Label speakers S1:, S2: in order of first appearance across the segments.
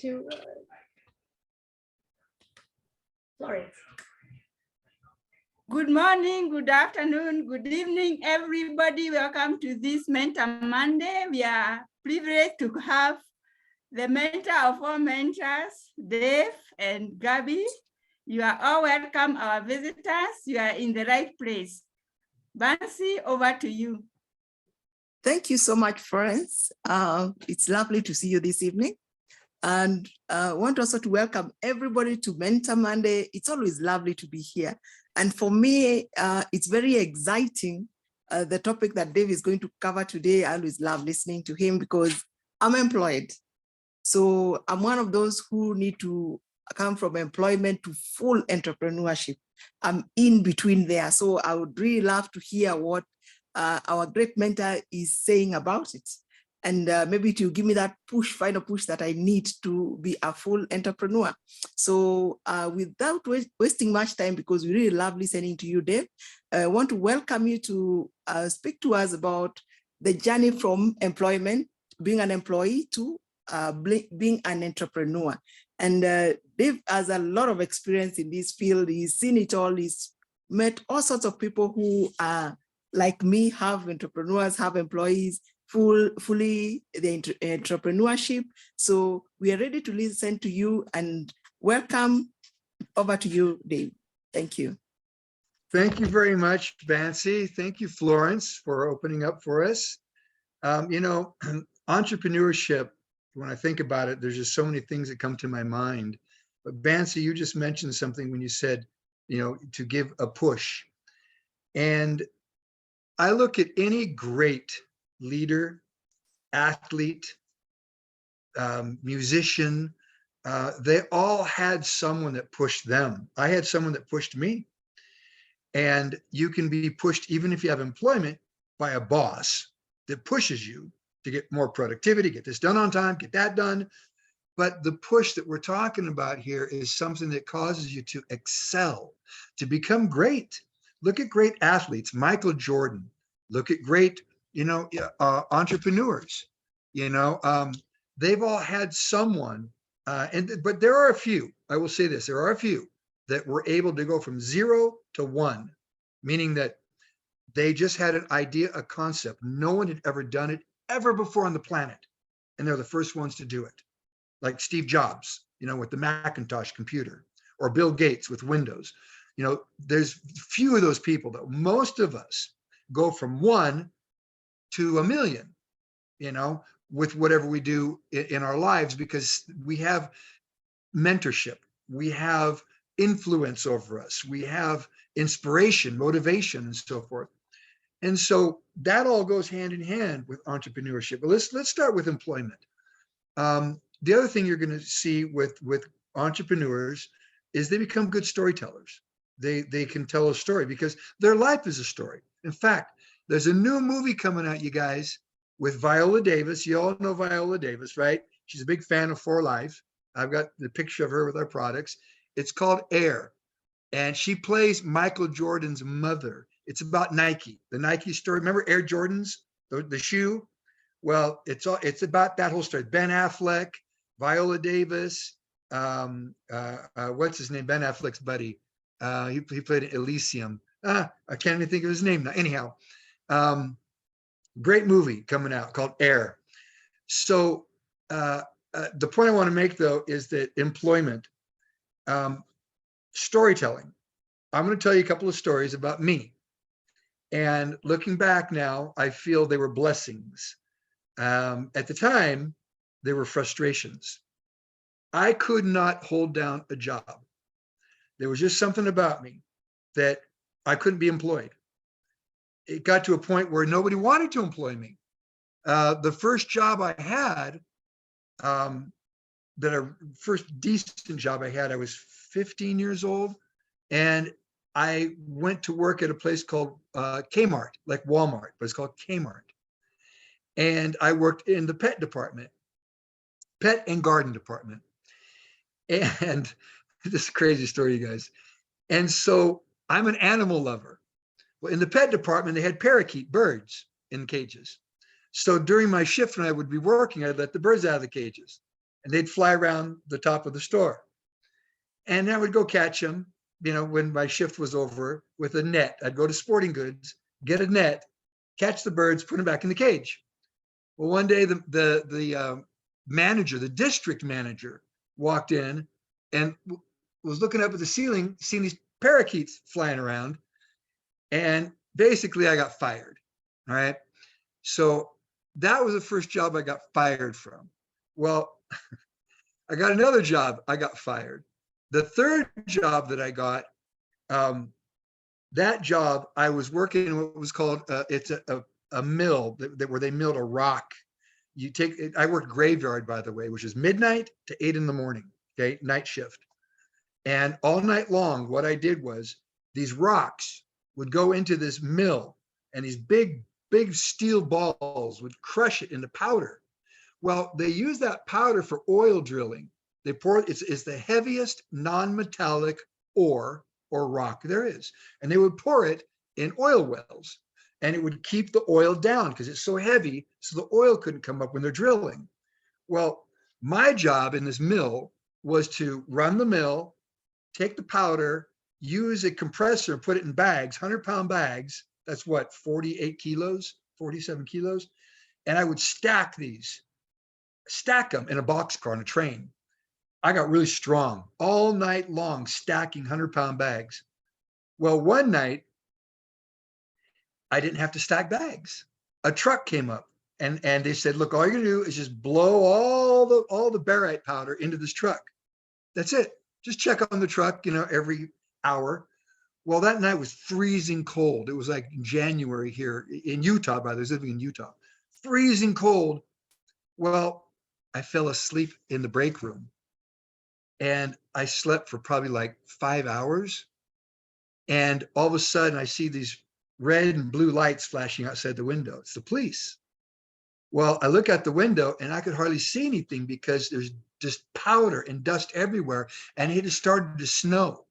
S1: to Florence.
S2: Good morning, good afternoon, good evening, everybody. Welcome to this Mentor Monday. We are privileged to have the mentor of all mentors, Dave and Gabie. You are all welcome, our visitors. You are in the right place. Bancy, over to you.
S3: Thank you so much, Florence. It's lovely to see you this evening. And I want also to welcome everybody to Mentor Monday. It's always lovely to be here. And for me, it's very exciting, the topic that Dave is going to cover today. I always love listening to him because I'm employed. So I'm one of those who need to come from employment to full entrepreneurship. I'm in between there. So I would really love to hear what our great mentor is saying about it. And maybe to give me that final push that I need to be a full entrepreneur. So without wasting much time, because we really love listening to you, Dave, I want to welcome you to speak to us about the journey from employment, being an employee, to being an entrepreneur. And Dave has a lot of experience in this field. He's seen it all. He's met all sorts of people who are like me, have entrepreneurs, have employees, fully the entrepreneurship. So we are ready to listen to you, and welcome. Over to you, Dave. Thank you.
S4: Thank you very much, Bancy. Thank you, Florence, for opening up for us. You know, entrepreneurship, when I think about it, there's just so many things that come to my mind. But Bancy, you just mentioned something when you said, you know, to give a push. And I look at any great leader, athlete, musician, they all had someone that pushed them. I had someone that pushed me. And you can be pushed, even if you have employment, by a boss that pushes you to get more productivity, get this done on time, get that done. But the push that we're talking about here is something that causes you to excel, to become great. Look at great athletes, Michael Jordan. Look at great, you know, entrepreneurs. You know, they've all had someone, but there are a few. I will say this: there are a few that were able to go from 0 to 1, meaning that they just had an idea, a concept. No one had ever done it ever before on the planet, and they're the first ones to do it. Like Steve Jobs, you know, with the Macintosh computer, or Bill Gates with Windows. You know, there's few of those people, though. Most of us go from 1 to 1,000,000, you know, with whatever we do in our lives, because we have mentorship, we have influence over us, we have inspiration, motivation, and so forth. And so that all goes hand in hand with entrepreneurship. But let's start with employment. The other thing you're going to see with entrepreneurs is they become good storytellers. They can tell a story because their life is a story. In fact, there's a new movie coming out, you guys, with Viola Davis. You all know Viola Davis, right? She's a big fan of For Life. I've got the picture of her with our products. It's called Air, and she plays Michael Jordan's mother. It's about Nike, the Nike story. Remember Air Jordans, the shoe? Well, it's about that whole story. Ben Affleck, Viola Davis, what's his name? Ben Affleck's buddy. He played Elysium. I can't even think of his name now. Anyhow, great movie coming out called Air. So the point I want to make, though, is that employment, storytelling. I'm going to tell you a couple of stories about me. And looking back now, I feel they were blessings. At the time, they were frustrations. I could not hold down a job. There was just something about me that I couldn't be employed. It got to a point where nobody wanted to employ me. The first job I had, first decent job I had, I was 15 years old, and I went to work at a place called Kmart, like Walmart, but it's called Kmart. And I worked in the pet department, pet and garden department. And this is a crazy story, you guys. And so I'm an animal lover. Well, in the pet department, they had parakeet birds in cages. So during my shift, when I would be working, I'd let the birds out of the cages. and they'd fly around the top of the store. And I would go catch them, when my shift was over with a net. I'd go to Sporting Goods, get a net, catch the birds, put them back in the cage. Well, one day the manager, the district manager, walked in and was looking up at the ceiling, seeing these parakeets flying around. And basically I got fired. All right. So that was the first job I got fired from. Well, I got another job. I got fired. The third job that I got, that job, I was working in what was called, it's a mill where they milled a rock. I worked graveyard, by the way, which is midnight to 8 a.m. Okay, night shift. And all night long, what I did was these rocks would go into this mill, and these big steel balls would crush it into powder. Well, they use that powder for oil drilling. They pour it, it's the heaviest non-metallic ore or rock there is. And they would pour it in oil wells, and it would keep the oil down because it's so heavy, so the oil couldn't come up when they're drilling. Well, my job in this mill was to run the mill, take the powder, use a compressor, put it in bags, 100-pound bags. That's what, 48 kilos, 47 kilos. And I would stack them in a boxcar on a train. I got really strong all night long, stacking 100-pound bags. Well, one night I didn't have to stack bags. A truck came up and they said, look, all you're gonna do is just blow all the barite powder into this truck. That's it. Just check on the truck, every hour. Well, that night was freezing cold. It was like January here in Utah, by the way, I was living in Utah. Freezing cold. Well, I fell asleep in the break room, and I slept for probably like 5 hours. And all of a sudden I see these red and blue lights flashing outside the window. It's the police. Well, I look out the window and I could hardly see anything because there's just powder and dust everywhere, and it had started to snow.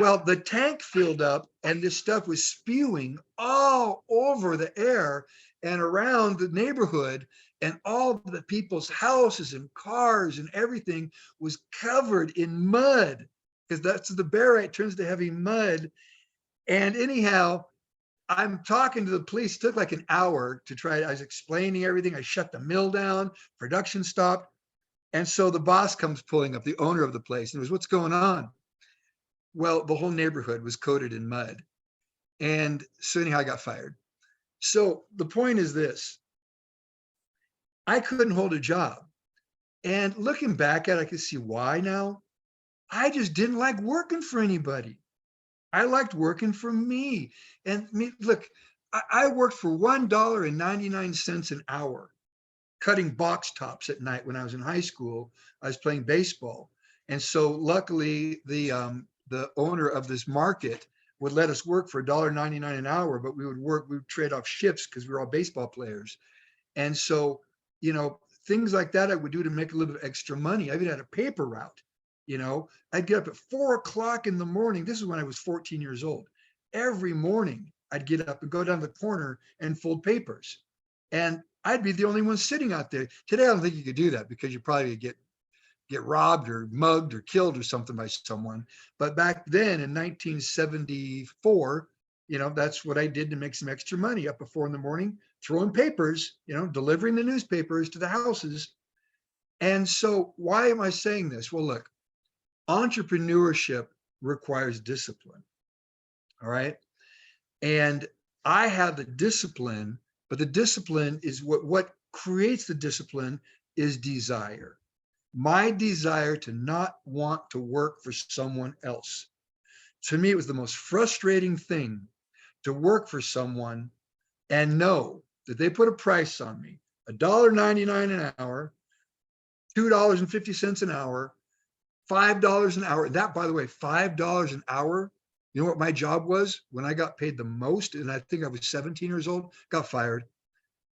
S4: Well, the tank filled up and this stuff was spewing all over the air and around the neighborhood, and all the people's houses and cars and everything was covered in mud, because that's the barite turns to heavy mud. And anyhow, I'm talking to the police. It took like an hour to try. I was explaining everything. I shut the mill down, production stopped. And so the boss comes pulling up, the owner of the place, and was, what's going on? Well, the whole neighborhood was coated in mud. And so anyhow, I got fired. So the point is this: I couldn't hold a job. And looking back at it, I could see why now. I just didn't like working for anybody. I liked working for me. And look, I worked for $1.99 an hour, cutting box tops at night when I was in high school. I was playing baseball. And so luckily the owner of this market would let us work for $1.99 an hour, but we would trade off shifts because we were all baseball players. And so, things like that I would do to make a little bit of extra money. I even had a paper route. I'd get up at 4 o'clock in the morning. This is when I was 14 years old. Every morning I'd get up and go down the corner and fold papers. And I'd be the only one sitting out there. Today, I don't think you could do that because you probably get robbed or mugged or killed or something by someone. But back then in 1974, that's what I did to make some extra money. Up at 4 in the morning, throwing papers, delivering the newspapers to the houses. And so why am I saying this? Well, look, entrepreneurship requires discipline. All right. And I have the discipline, but the discipline is what creates the discipline is desire. My desire to not want to work for someone else. To me, it was the most frustrating thing to work for someone and know that they put a price on me, $1.99 an hour, $2.50 an hour, $5 an hour. That, by the way, $5 an hour. You know what my job was when I got paid the most? And I think I was 17 years old, got fired,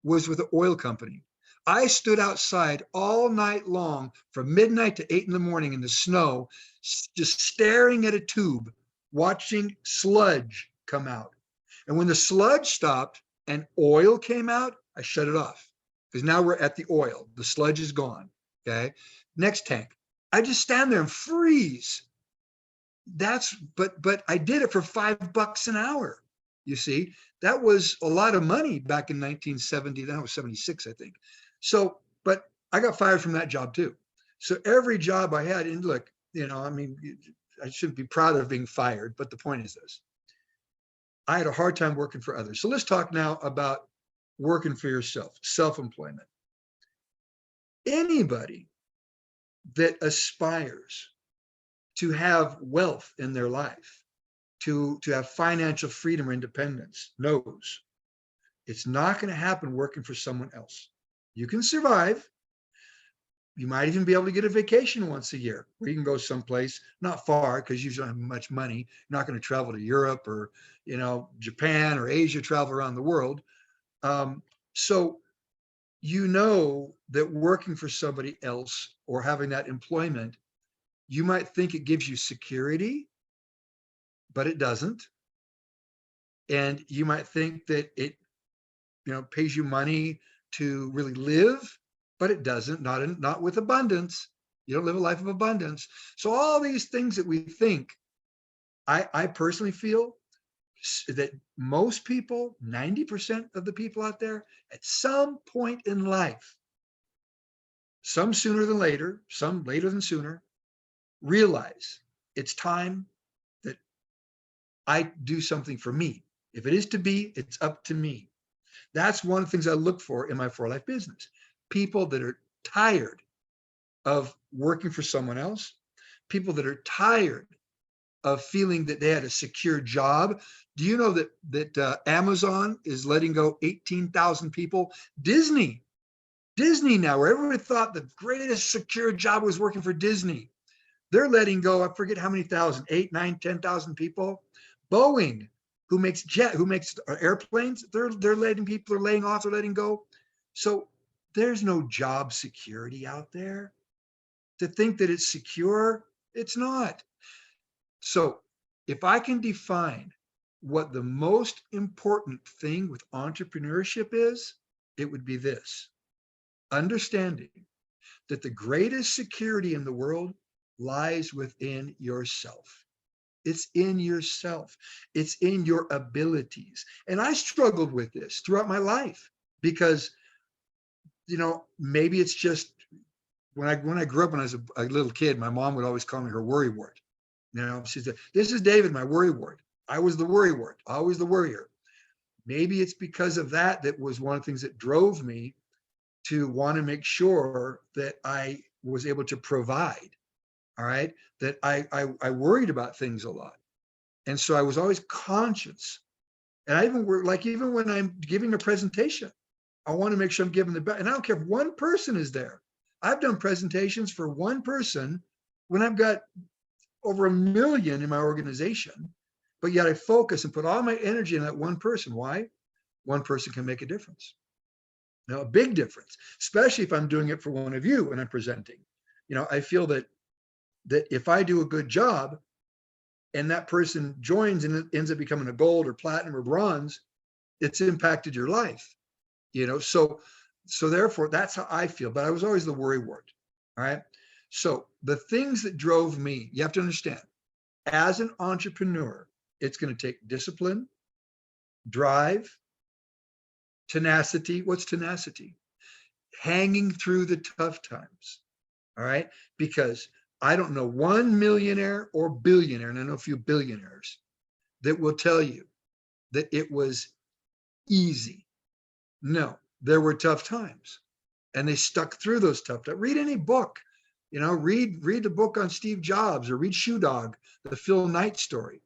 S4: was with an oil company. I stood outside all night long from midnight to 8 in the morning in the snow, just staring at a tube, watching sludge come out. And when the sludge stopped and oil came out, I shut it off because now we're at the oil. The sludge is gone. Okay. Next tank. I just stand there and freeze. But I did it for $5 an hour. You see, that was a lot of money back in 1970. That was 76, I think. So, but I got fired from that job too. So every job I had, and look, I mean, I shouldn't be proud of being fired, but the point is this. I had a hard time working for others. So let's talk now about working for yourself, self-employment. Anybody that aspires to have wealth in their life, to have financial freedom or independence, knows it's not going to happen working for someone else. You can survive. You might even be able to get a vacation once a year where you can go someplace not far because you don't have much money. You're not going to travel to Europe or, Japan or Asia, travel around the world. So that working for somebody else or having that employment, you might think it gives you security, but it doesn't. And you might think that it, pays you money to really live, but it doesn't, not with abundance. You don't live a life of abundance. So all these things that we think, I personally feel that most people, 90% of the people out there, at some point in life, some sooner than later, some later than sooner, realize it's time that I do something for me. If it is to be, it's up to me. That's one of the things I look for in my For Life business. People that are tired of working for someone else, people that are tired of feeling that they had a secure job. Do you know that Amazon is letting go 18,000 people? Disney now, where everybody thought the greatest secure job was working for Disney, they're letting go, I forget how many thousand, 8, 9, 10,000 people. Boeing, who makes airplanes, they're letting people, are laying off, they're letting go. So there's no job security out there. To think that it's secure, it's not. So if I can define what the most important thing with entrepreneurship is, it would be this: understanding that the greatest security in the world lies within yourself. It's in yourself. It's in your abilities. And I struggled with this throughout my life because, maybe it's just when I grew up, when I was a little kid, my mom would always call me her worry wart. She said, "This is David, my worry wart." I was the worry wart, always the worrier. Maybe it's because of that was one of the things that drove me to want to make sure that I was able to provide. All right. That I worried about things a lot. And so I was always conscious. And I even even when I'm giving a presentation, I want to make sure I'm giving the best. And I don't care if one person is there. I've done presentations for one person when I've got over 1 million in my organization, but yet I focus and put all my energy in that one person. Why? One person can make a difference. A big difference, especially if I'm doing it for one of you and I'm presenting. I feel that if I do a good job and that person joins and it ends up becoming a gold or platinum or bronze, it's impacted your life. So therefore that's how I feel, but I was always the worry wart. All right. So the things that drove me, you have to understand, as an entrepreneur, it's going to take discipline, drive, tenacity. What's tenacity? Hanging through the tough times. All right. Because I don't know one millionaire or billionaire, and I know a few billionaires, that will tell you that it was easy. No, there were tough times and they stuck through those tough times. Read any book, read the book on Steve Jobs or read Shoe Dog, the Phil Knight story.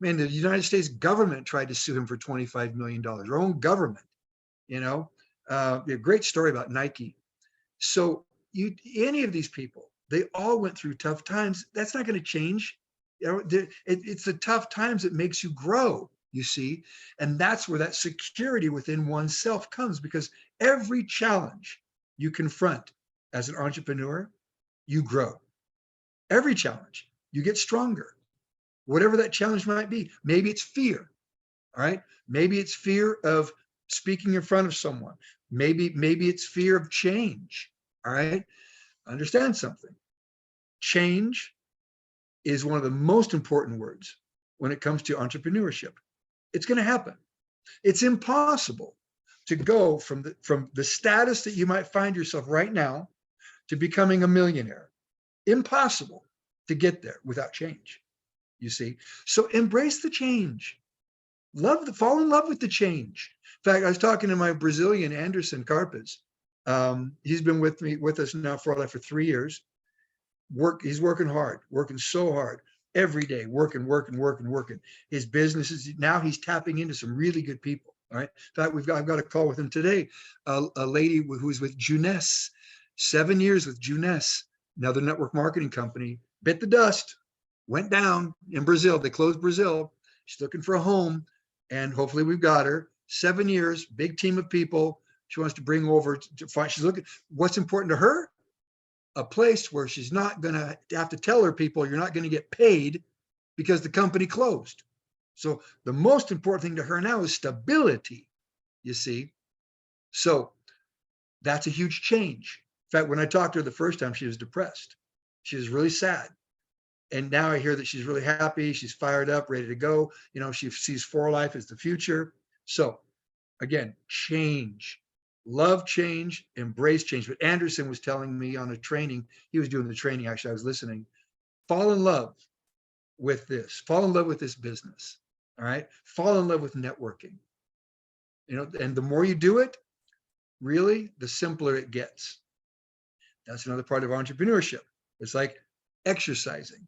S4: Man, the United States government tried to sue him for $25 million, our own government, a great story about Nike. So any of these people, they all went through tough times. That's not going to change. It's the tough times that makes you grow, you see. And that's where that security within oneself comes, because every challenge you confront as an entrepreneur, you grow. Every challenge, you get stronger. Whatever that challenge might be. Maybe it's fear, all right? Maybe it's fear of speaking in front of someone. Maybe it's fear of change, all right? Understand something. Change is one of the most important words when it comes to entrepreneurship. It's going to happen. It's impossible to go from the status that you might find yourself right now to becoming a millionaire. Impossible to get there without change, you see. So embrace the change. Fall in love with the change. In fact, I was talking to my Brazilian Anderson Carpes. He's been with us now for 3 years. He's working hard, working so hard every day, working. His business is now he's tapping into some really good people. All right. In fact, I've got a call with him today. A lady who's with Juness, 7 years with Juness, another network marketing company, bit the dust, went down in Brazil. They closed Brazil. She's looking for a home, and hopefully we've got her. 7 years, big team of people. She wants to bring over to find. She's looking. What's important to her? A place where she's not going to have to tell her people you're not going to get paid because the company closed. So the most important thing to her now is stability, you see. So that's a huge change. In fact, when I talked to her the first time, she was depressed. She was really sad. And now I hear that she's really happy. She's fired up, ready to go. You know, she sees For Life as the future. So again, change. Love change, embrace change. But Anderson was telling me on a training, he was doing the training, actually, I was listening. Fall in love with this. Fall in love with this business. All right. Fall in love with networking. You know, and the more you do it, really, the simpler it gets. That's another part of entrepreneurship. It's like exercising.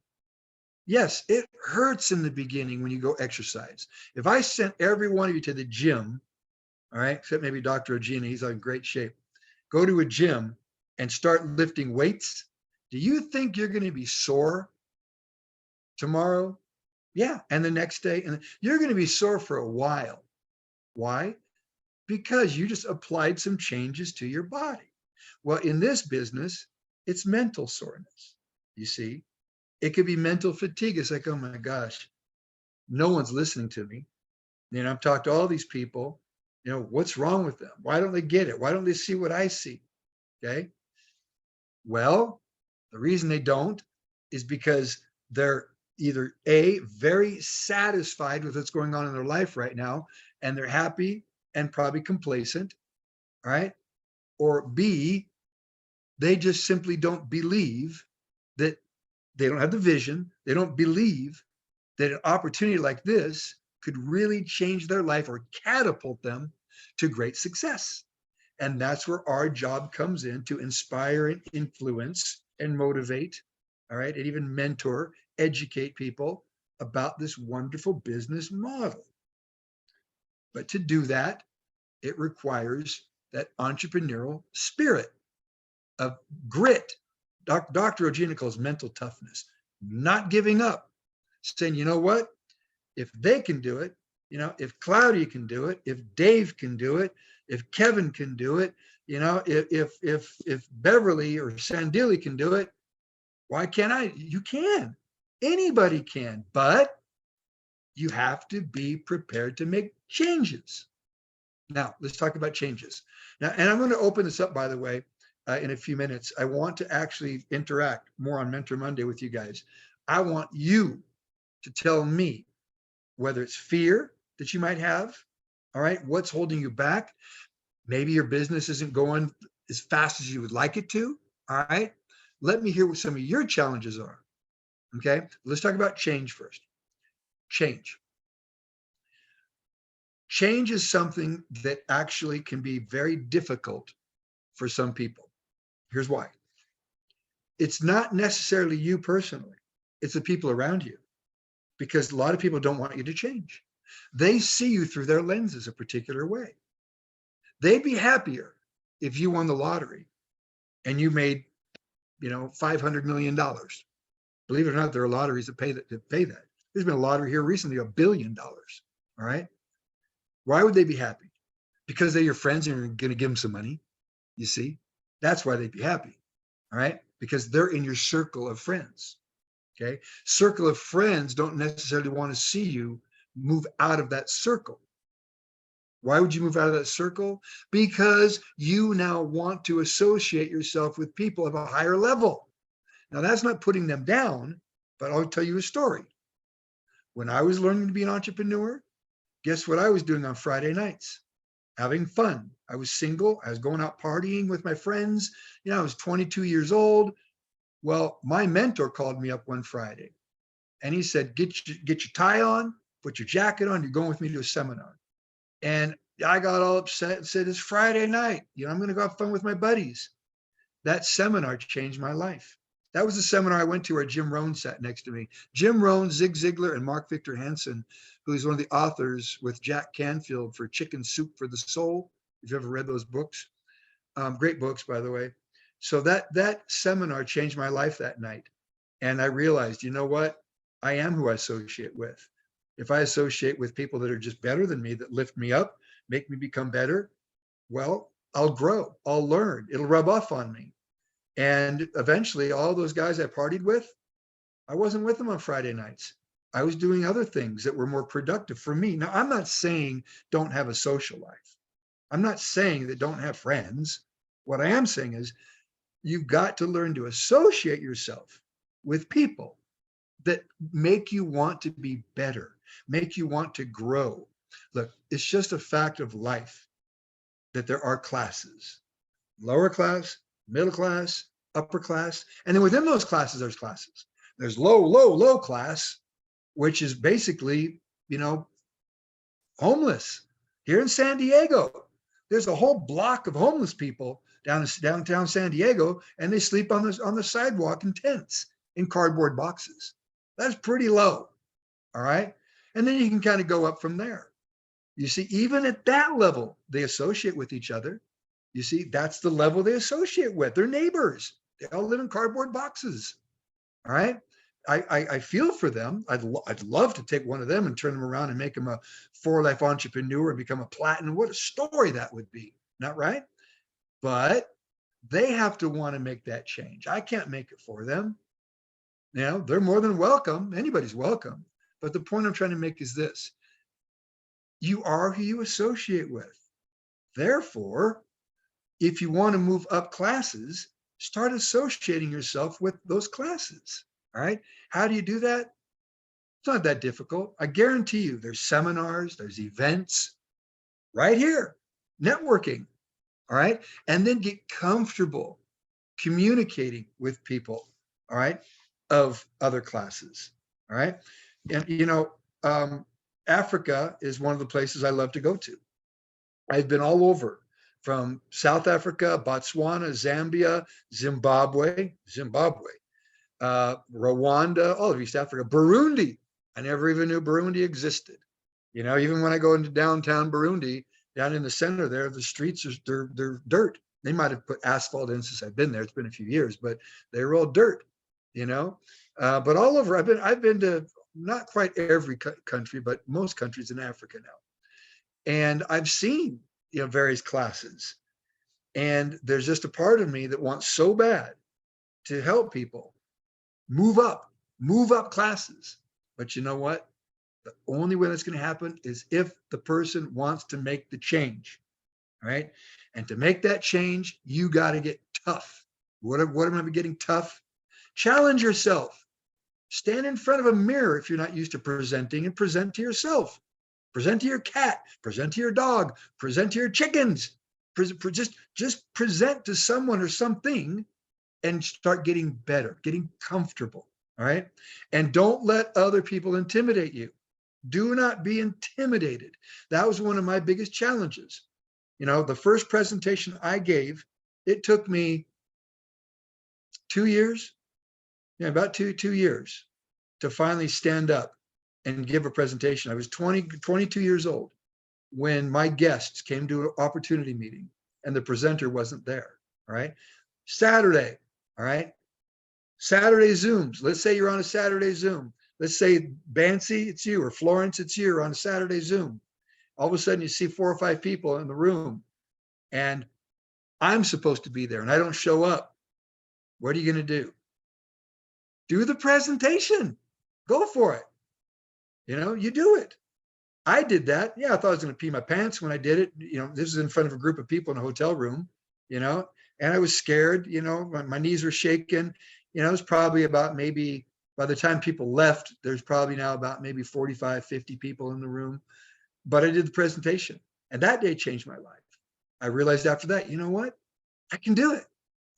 S4: Yes, it hurts in the beginning when you go exercise. If I sent every one of you to the gym, all right, except maybe Dr. Ogina, he's in great shape, go to a gym and start lifting weights, do you think you're going to be sore tomorrow? Yeah, and the next day, and you're going to be sore for a while. Why? Because you just applied some changes to your body. Well, in this business, it's mental soreness, you see. It could be mental fatigue. It's like, oh my gosh, no one's listening to me. You know, I've talked to all these people. You know, what's wrong with them? Why don't they get it? Why don't they see what I see? Okay. Well, the reason they don't is because they're either A, very satisfied with what's going on in their life right now, and they're happy and probably complacent, right? Or B, they just simply don't believe that they don't have the vision. They don't believe that an opportunity like this could really change their life or catapult them to great success. And that's where our job comes in, to inspire and influence and motivate, all right, and even mentor, educate people about this wonderful business model. But to do that, it requires that entrepreneurial spirit of grit. Dr. Ogina calls mental toughness, not giving up, saying, you know what, if they can do it, you know, if Claudia can do it, if Dave can do it, if Kevin can do it, you know, if Beverly or Sandili can do it, why can't I? You can. Anybody can, but you have to be prepared to make changes. Now, let's talk about changes. Now, and I'm going to open this up, by the way, in a few minutes. I want to actually interact more on Mentor Monday with you guys. I want you to tell me whether it's fear that you might have, all right, what's holding you back. Maybe your business isn't going as fast as you would like it to, all right. Let me hear what some of your challenges are, okay. Let's talk about change first. Change is something that actually can be very difficult for some people. Here's why. It's not necessarily you personally, it's the people around you, because a lot of people don't want you to change. They see you through their lenses a particular way. They'd be happier if you won the lottery and you made, you know, $500 million. Believe it or not, there are lotteries that pay that. There's been a lottery here recently, $1 billion. All right. Why would they be happy? Because they're your friends and you're going to give them some money. You see, that's why they'd be happy. All right. Because they're in your circle of friends. Okay. Circle of friends don't necessarily want to see you move out of that circle. Why would you move out of that circle? Because you now want to associate yourself with people of a higher level. Now, that's not putting them down, but I'll tell you a story. When I was learning to be an entrepreneur, guess what I was doing on Friday nights? Having fun. I was single. I was going out partying with my friends. You know, I was 22 years old. Well, my mentor called me up one Friday and he said, get your tie on, put your jacket on. You're going with me to a seminar. And I got all upset and said, it's Friday night. You know, I'm going to go have fun with my buddies. That seminar changed my life. That was the seminar I went to where Jim Rohn sat next to me. Jim Rohn, Zig Ziglar, and Mark Victor Hansen, who's one of the authors with Jack Canfield for Chicken Soup for the Soul. If you've ever read those books, great books, by the way. So that seminar changed my life that night. And I realized, you know what? I am who I associate with. If I associate with people that are just better than me, that lift me up, make me become better, well, I'll grow, I'll learn, it'll rub off on me. And eventually all those guys I partied with, I wasn't with them on Friday nights. I was doing other things that were more productive for me. Now, I'm not saying don't have a social life. I'm not saying that don't have friends. What I am saying is you've got to learn to associate yourself with people that make you want to be better, make you want to grow. Look, it's just a fact of life that there are classes, lower class, middle class, upper class. And then within those classes, there's classes. There's low class, which is basically, you know, homeless. Here in San Diego, there's a whole block of homeless people downtown San Diego, and they sleep on the sidewalk in tents, in cardboard boxes. That's pretty low, all right? And then you can kind of go up from there. You see, even at that level, they associate with each other. You see, that's the level they associate with. They're neighbors. They all live in cardboard boxes, all right? I feel for them. I'd love to take one of them and turn them around and make them a for-life entrepreneur and become a platinum. What a story that would be, not right? But they have to want to make that change. I can't make it for them. You know, they're more than welcome. Anybody's welcome. But the point I'm trying to make is this. You are who you associate with. Therefore, if you want to move up classes, start associating yourself with those classes. All right. How do you do that? It's not that difficult. I guarantee you there's seminars, there's events right here, networking. All right. And then get comfortable communicating with people. All right. Of other classes. All right. And, you know, Africa is one of the places I love to go to. I've been all over, from South Africa, Botswana, Zambia, Zimbabwe, Rwanda, all of East Africa, Burundi. I never even knew Burundi existed. You know, even when I go into downtown Burundi, down in the center there, the streets are they're dirt. They might have put asphalt in since I've been there. It's been a few years, but they were all dirt. You know, but all over. I've been to not quite every country, but most countries in Africa now, and I've seen, you know, various classes. And there's just a part of me that wants so bad to help people move up classes. But you know what? The only way that's going to happen is if the person wants to make the change, right? And to make that change, you got to get tough. What am I getting tough? Challenge yourself. Stand in front of a mirror if you're not used to presenting, and present to yourself. Present to your cat, present to your dog, present to your chickens. Just present to someone or something and start getting better, getting comfortable, all right? And don't let other people intimidate you. Do not be intimidated. That was one of my biggest challenges. You know, the first presentation I gave, it took me 2 years, about two years to finally stand up and give a presentation. I was 22 years old when my guests came to an opportunity meeting and the presenter wasn't there, all right? Saturday, all right? Saturday Zooms. Let's say you're on a Saturday Zoom. Let's say Bancy, it's you, or Florence, it's you, or on a Saturday Zoom. All of a sudden you see 4 or 5 people in the room and I'm supposed to be there and I don't show up. What are you going to do? Do the presentation. Go for it. You know, you do it. I did that. Yeah, I thought I was going to pee my pants when I did it. This is in front of a group of people in a hotel room, and I was scared, my knees were shaking. It was probably about, maybe by the time people left, there's probably now about maybe 45, 50 people in the room. But I did the presentation, and that day changed my life. I realized after that, you know what? I can do it.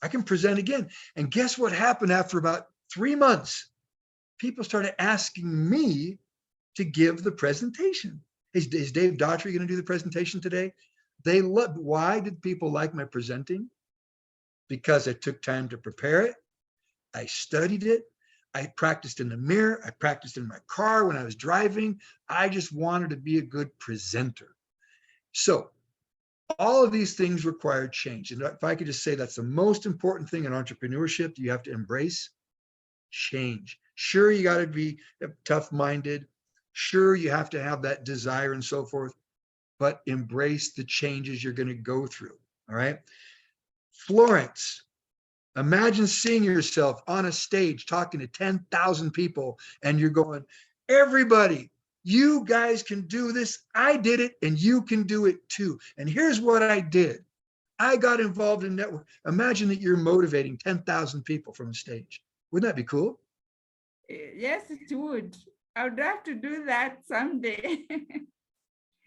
S4: I can present again. And guess what happened after about 3 months? People started asking me to give the presentation. Is Dave Daughtrey going to do the presentation today? They love. Why did people like my presenting? Because I took time to prepare it. I studied it. I practiced in the mirror. I practiced in my car when I was driving. I just wanted to be a good presenter. So all of these things require change. And if I could just say, that's the most important thing in entrepreneurship, you have to embrace change. Sure, you got to be tough-minded. Sure, you have to have that desire and so forth, but embrace the changes you're going to go through. All right. Florence, imagine seeing yourself on a stage talking to 10,000 people, and you're going, everybody, you guys can do this. I did it, and you can do it too. And here's what I did. I got involved in network. Imagine that you're motivating 10,000 people from a stage. Wouldn't that be cool?
S2: Yes, it would. I would have to do that someday.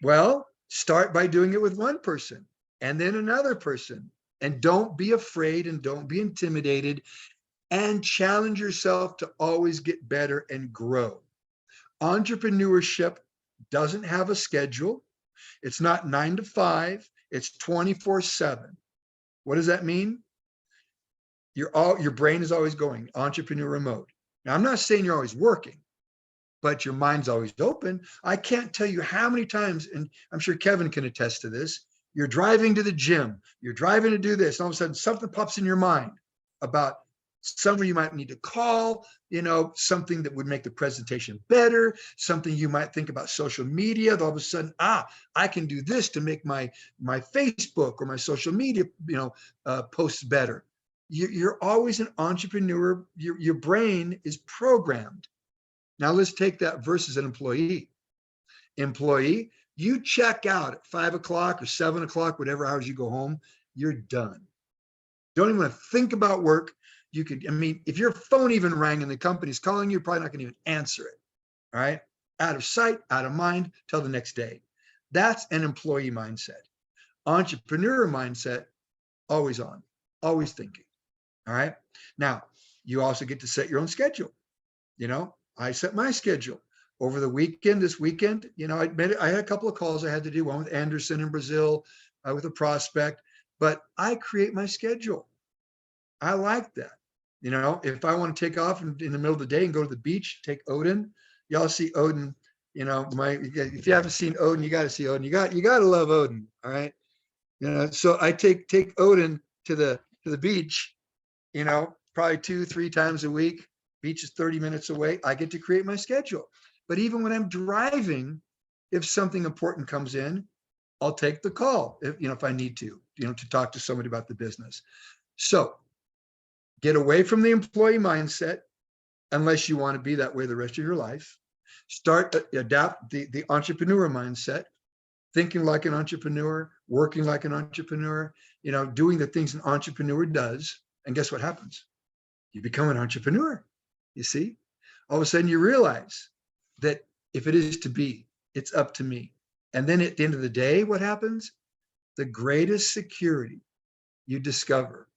S4: Well, start by doing it with one person and then another person. And don't be afraid and don't be intimidated, and challenge yourself to always get better and grow. Entrepreneurship doesn't have a schedule. It's not 9 to 5. It's 24/7. What does that mean? Your brain is always going entrepreneur mode. Now, I'm not saying you're always working, but your mind's always open. I can't tell you how many times, and I'm sure Kevin can attest to this, you're driving to the gym, you're driving to do this, and all of a sudden something pops in your mind about someone you might need to call, something that would make the presentation better, something you might think about social media. All of a sudden, I can do this to make my Facebook or my social media, posts better. You're always an entrepreneur. Your brain is programmed. Now let's take that versus an employee. Employee, you check out at 5 o'clock or 7 o'clock, whatever hours you go home, you're done. Don't even want to think about work. If your phone even rang and the company's calling you, you're probably not going to even answer it. All right. Out of sight, out of mind, till the next day. That's an employee mindset. Entrepreneur mindset, always on, always thinking. All right. Now, you also get to set your own schedule. I set my schedule over the weekend. This weekend, I had a couple of calls I had to do, one with Anderson in Brazil, with a prospect, but I create my schedule. I like that. If I want to take off in the middle of the day and go to the beach, take Odin. Y'all see Odin, if you haven't seen Odin, you got to see Odin. You got to love Odin. All right. So I take Odin to the beach, probably 2-3 times a week. Beach is 30 minutes away. I get to create my schedule. But even when I'm driving, if something important comes in, I'll take the call if I need to talk to somebody about the business. So get away from the employee mindset, unless you want to be that way the rest of your life. Adapt the entrepreneur mindset, thinking like an entrepreneur, working like an entrepreneur, doing the things an entrepreneur does. And guess what happens? You become an entrepreneur. You see, all of a sudden you realize that if it is to be, it's up to me. And then at the end of the day, what happens? The greatest security you discover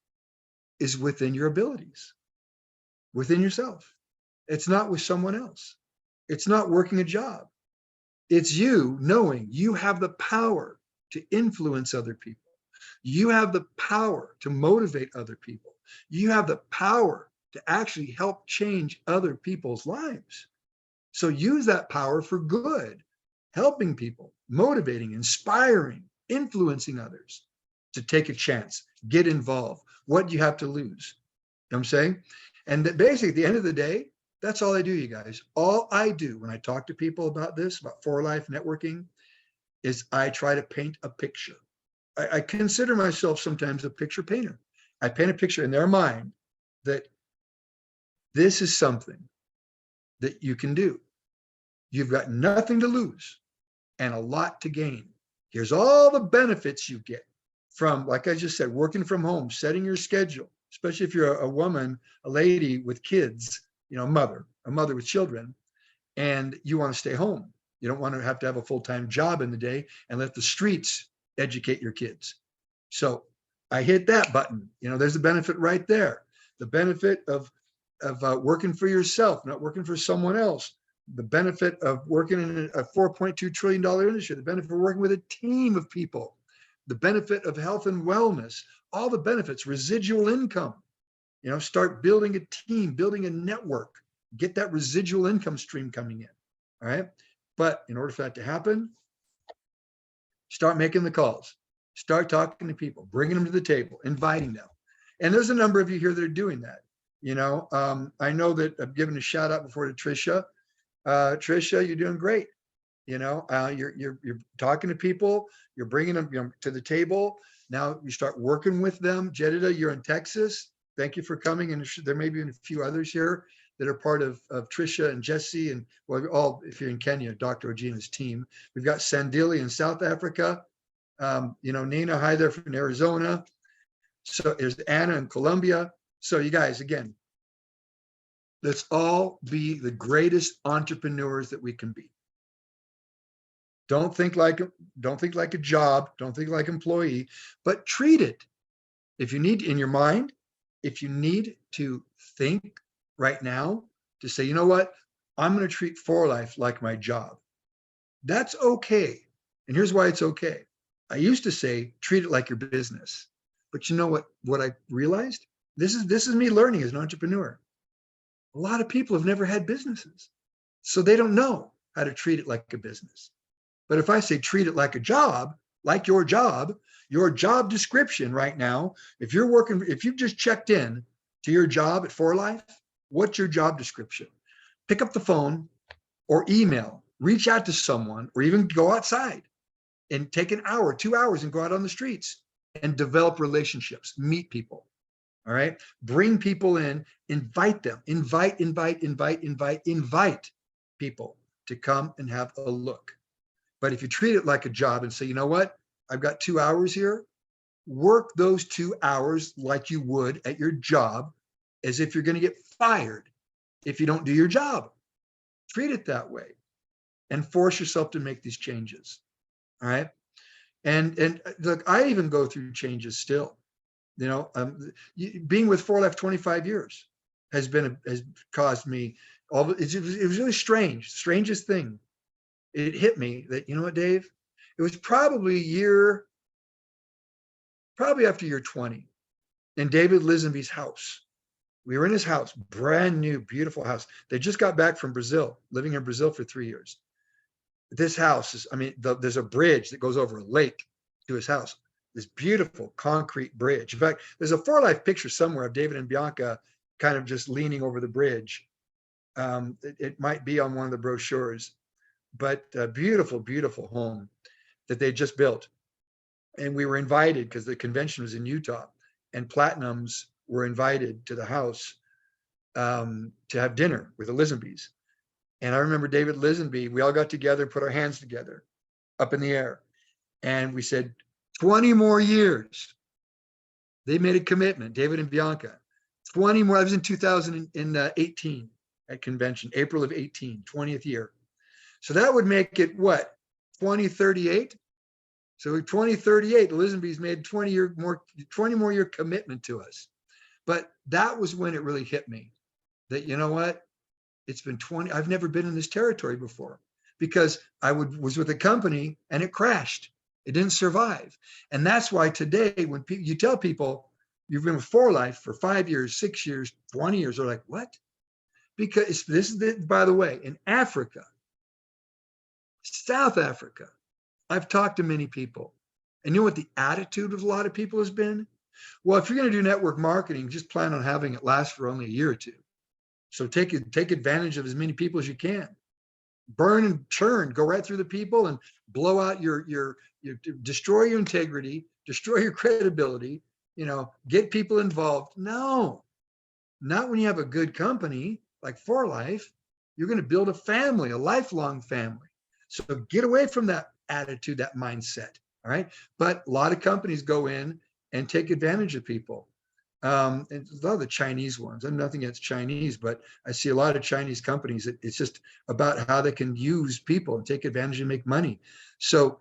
S4: is within your abilities, within yourself. It's not with someone else. It's not working a job. It's you knowing you have the power to influence other people. You have the power to motivate other people. You have the power to actually help change other people's lives. So use that power for good, helping people, motivating, inspiring, influencing others to take a chance, get involved. What do you have to lose? You know what I'm saying? And that basically at the end of the day, that's all I do, you guys. All I do when I talk to people about this, about For Life networking, is I try to paint a picture. I consider myself sometimes a picture painter. I paint a picture in their mind that this is something that you can do. You've got nothing to lose. and a lot to gain. Here's all the benefits you get from, like I just said, working from home, setting your schedule, especially if you're a woman, a lady with kids, you know, a mother with children, and you want to stay home. You don't want to have a full-time job in the day and let the streets educate your kids. So I hit that button. You know, there's a benefit right there. The benefit of working for yourself, not working for someone else. The benefit of working in a $4.2 trillion industry. The benefit of working with a team of people. The benefit of health and wellness. All the benefits, residual income. You know, start building a team, building a network. Get that residual income stream coming in. All right. But in order for that to happen, start making the calls, start talking to people, bringing them to the table, inviting them. And there's a number of you here that are doing that. You know, I know that I've given a shout out before to Trisha. Trisha, you're doing great. You know, you're talking to people, you're bringing them, you know, to the table. Now you start working with them. Jedida, you're in Texas. Thank you for coming. And there may be a few others here that are part of Trisha and Jesse, and well, all, if you're in Kenya, Dr. Ojina's team. We've got Sandili in South Africa. You know, Nina, hi there from Arizona. So there's Anna in Colombia. So you guys, again, let's all be the greatest entrepreneurs that we can be. Don't think like a job, don't think like employee, but treat it. If you need, in your mind, if you need to think right now to say, you know what, I'm going to treat 4Life like my job. That's okay. And here's why it's okay. I used to say, treat it like your business. But you know what I realized? This is me learning as an entrepreneur. A lot of people have never had businesses, so they don't know how to treat it like a business. But if I say treat it like a job, like your job description right now, if you've just checked in to your job at 4Life, what's your job description? Pick up the phone or email, reach out to someone, or even go outside and take an hour, 2 hours and go out on the streets and develop relationships, meet people. All right. Bring people in, invite them, invite people to come and have a look. But if you treat it like a job and say, you know what, I've got 2 hours here, work those 2 hours like you would at your job, as if you're going to get fired if you don't do your job. Treat it that way and force yourself to make these changes. All right. And look, I even go through changes still. You know, being with 4Life 25 years has caused me all. It was really strange, strangest thing. It hit me that, you know what, Dave, it was probably after year 20, in David Lisenby's house. We were in his house, brand new, beautiful house. They just got back from Brazil, living in Brazil for 3 years. This house is, I mean, there's a bridge that goes over a lake to his house. This beautiful concrete bridge. In fact, there's a 4Life picture somewhere of David and Bianca kind of just leaning over the bridge. It might be on one of the brochures, but a beautiful, beautiful home that they just built. And we were invited because the convention was in Utah, and Platinums were invited to the house to have dinner with the Lisenbys. And I remember David Lisenby, we all got together, put our hands together up in the air. And we said, 20 more years. They made a commitment, David and Bianca. 20 more, I was in 2018 at convention, April of 18, 20th year. So that would make it what, 2038? So in 2038, the Lisenbys made 20 more year commitment to us. But that was when it really hit me that, you know what, it's been 20, I've never been in this territory before, because I was with a company and it crashed. It didn't survive. And that's why today, when you tell people you've been with 4Life for 5 years, 6 years, 20 years, they're like, what? Because this is, by the way, in Africa, South Africa, I've talked to many people. And you know what the attitude of a lot of people has been? Well, if you're going to do network marketing, just plan on having it last for only a year or two. So take advantage of as many people as you can. Burn and churn, go right through the people and blow out your destroy your integrity, destroy your credibility, you know, get people involved. No, not when you have a good company like 4Life. You're going to build a family, a lifelong family. So get away from that attitude, that mindset. All right. But a lot of companies go in and take advantage of people. And a lot of the Chinese ones, I'm nothing against Chinese, but I see a lot of Chinese companies. It's just about how they can use people and take advantage and make money. So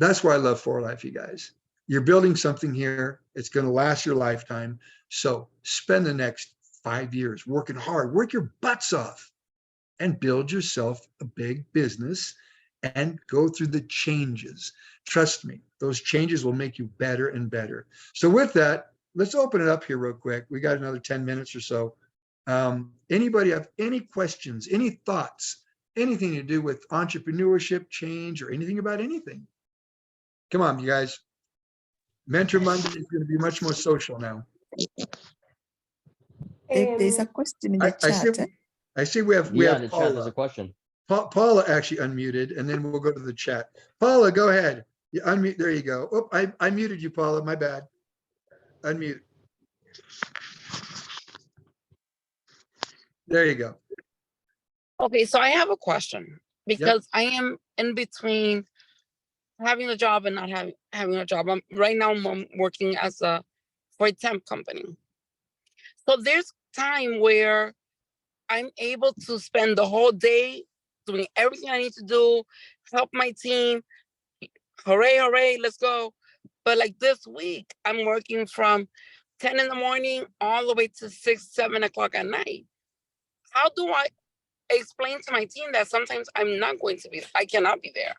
S4: that's why I love For Life, you guys. You're building something here. It's going to last your lifetime. So spend the next 5 years working hard, work your butts off and build yourself a big business and go through the changes. Trust me, those changes will make you better and better. So with that, let's open it up here real quick. We got another 10 minutes or so. Anybody have any questions, any thoughts, anything to do with entrepreneurship, change, or anything about anything? Come on, you guys. Mentor Monday is going to be much more social now.
S3: There's a question in the chat.
S4: I see we have
S5: in the
S4: Paula.
S5: chat, there's a question.
S4: Paula actually unmuted, and then we'll go to the chat. Paula, go ahead. You unmute. There you go. Oh, I muted you, Paula. My bad. Unmute. There you go.
S6: Okay, so I have a question because I am in between having a job and not having a job. Right now I'm working for a temp company. So there's time where I'm able to spend the whole day doing everything I need to do, help my team. Hooray, hooray, let's go. But like this week, I'm working from 10 in the morning all the way to 6, 7 o'clock at night. How do I explain to my team that sometimes I cannot be there?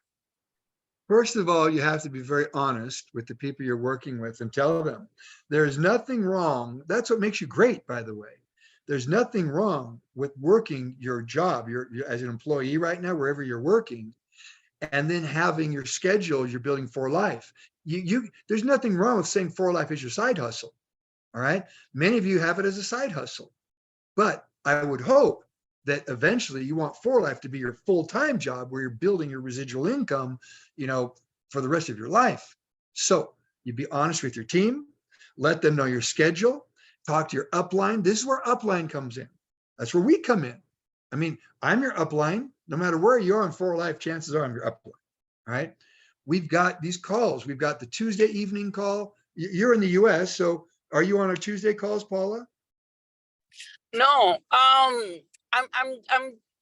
S4: First of all, you have to be very honest with the people you're working with and tell them there's nothing wrong. That's what makes you great, by the way. There's nothing wrong with working your job. You're as an employee right now, wherever you're working, and then having your schedule you're building for life. There's nothing wrong with saying For Life is your side hustle. All right. Many of you have it as a side hustle, but I would hope that eventually you want For Life to be your full-time job where you're building your residual income, for the rest of your life. So you be honest with your team, let them know your schedule, talk to your upline. This is where upline comes in. That's where we come in. I mean, I'm your upline. No matter where you are in For Life, chances are I'm your upline. All right. We've got these calls. We've got the Tuesday evening call. You're in the US, so are you on our Tuesday calls, Paula?
S6: No, I'm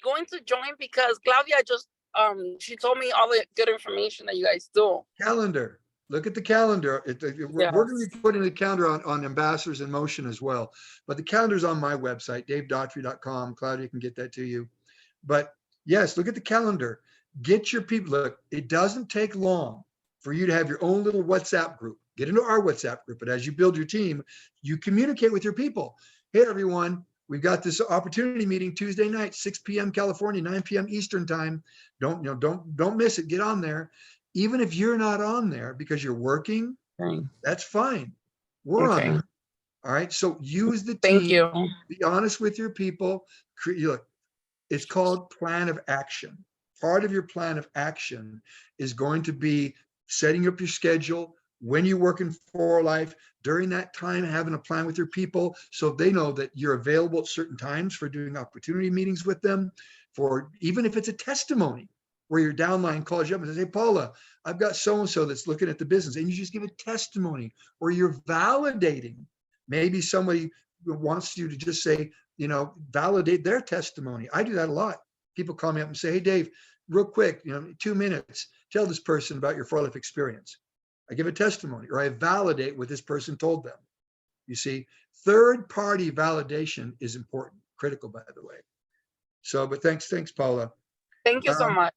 S6: going to join because Claudia just she told me all the good information that you guys do.
S4: Calendar. Look at the calendar. We're going to be putting the calendar on Ambassadors in Motion as well. But the calendar's on my website, davedaughtrey.com. Claudia can get that to you. But yes, look at the calendar. Get your people. Look, it doesn't take long for you to have your own little WhatsApp group. Get into our WhatsApp group. But as you build your team, you communicate with your people. Hey, everyone. We've got this opportunity meeting Tuesday night, 6 p.m. California, 9 p.m. Eastern time. Don't miss it. Get on there. Even if you're not on there because you're working, that's fine. We're on there. All right. So use the team.
S6: Thank you.
S4: Be honest with your people. Look, it's called plan of action. Part of your plan of action is going to be setting up your schedule, when you're working For Life, during that time, having a plan with your people so they know that you're available at certain times for doing opportunity meetings with them, for even if it's a testimony where your downline calls you up and says, hey, Paula, I've got so-and-so that's looking at the business, and you just give a testimony, or you're validating. Maybe somebody wants you to just say, validate their testimony. I do that a lot. People call me up and say, hey, Dave, real quick, 2 minutes, tell this person about your For Life experience. I give a testimony, or I validate what this person told them. You see, third-party validation is important, critical, by the way. So, but thanks, Paula.
S6: Thank you so much.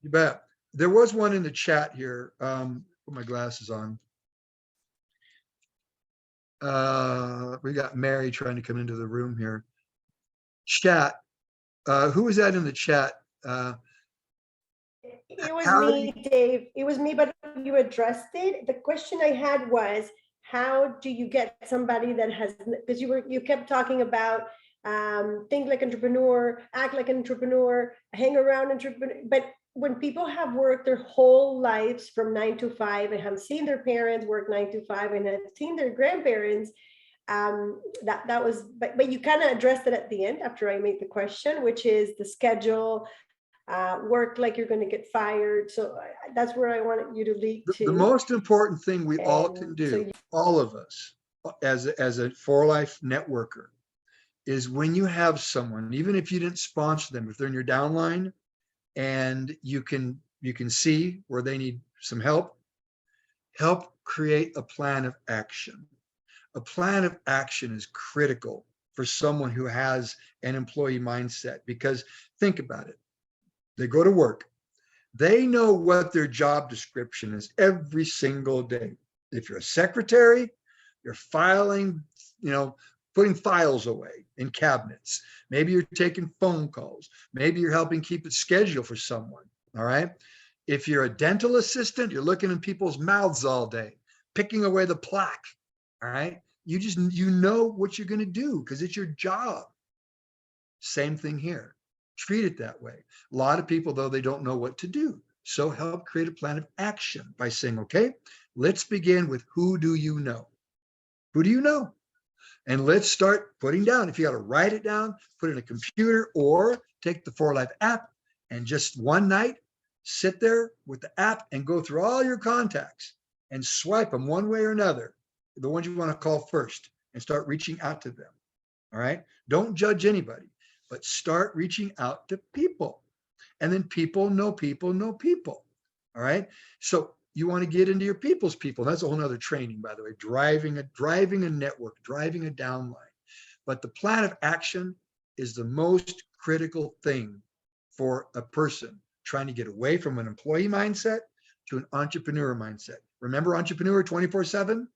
S4: You bet. There was one in the chat here. Put my glasses on. We got Mary trying to come into the room here. Chat. Who was that in the chat?
S1: It was me, Dave. It was me, but you addressed it. The question I had was, how do you get somebody that has, because you kept talking about think like entrepreneur, act like an entrepreneur, hang around entrepreneur. But when people have worked their whole lives from 9 to 5 and have seen their parents work 9 to 5 and have seen their grandparents, that was, but you kind of addressed it at the end after I made the question, which is the schedule, work like you're going to get fired. So that's where I wanted you to lead to.
S4: The most important thing we all
S1: And
S4: can
S1: so
S4: do,
S1: you-
S4: all of us, as a For Life networker, is when you have someone, even if you didn't sponsor them, if they're in your downline and you can see where they need some help create a plan of action. A plan of action is critical for someone who has an employee mindset, because think about it. They go to work. They know what their job description is every single day. If you're a secretary, you're filing, putting files away in cabinets. Maybe you're taking phone calls. Maybe you're helping keep it scheduled for someone. All right. If you're a dental assistant, you're looking in people's mouths all day, picking away the plaque. All right. You know what you're going to do because it's your job. Same thing here. Treat it that way. A lot of people, though, they don't know what to do. So help create a plan of action by saying, okay, let's begin with who do you know? Who do you know? And let's start putting down. If you got to write it down, put it in a computer, or take the For Life app and just one night sit there with the app and go through all your contacts and swipe them one way or another, the ones you want to call first, and start reaching out to them. All right. Don't judge anybody, but start reaching out to people. And then people know people know people. All right. So you want to get into your people's people. That's a whole nother training, by the way, driving a network, driving a downline. But the plan of action is the most critical thing for a person trying to get away from an employee mindset to an entrepreneur mindset. Remember entrepreneur 24/7?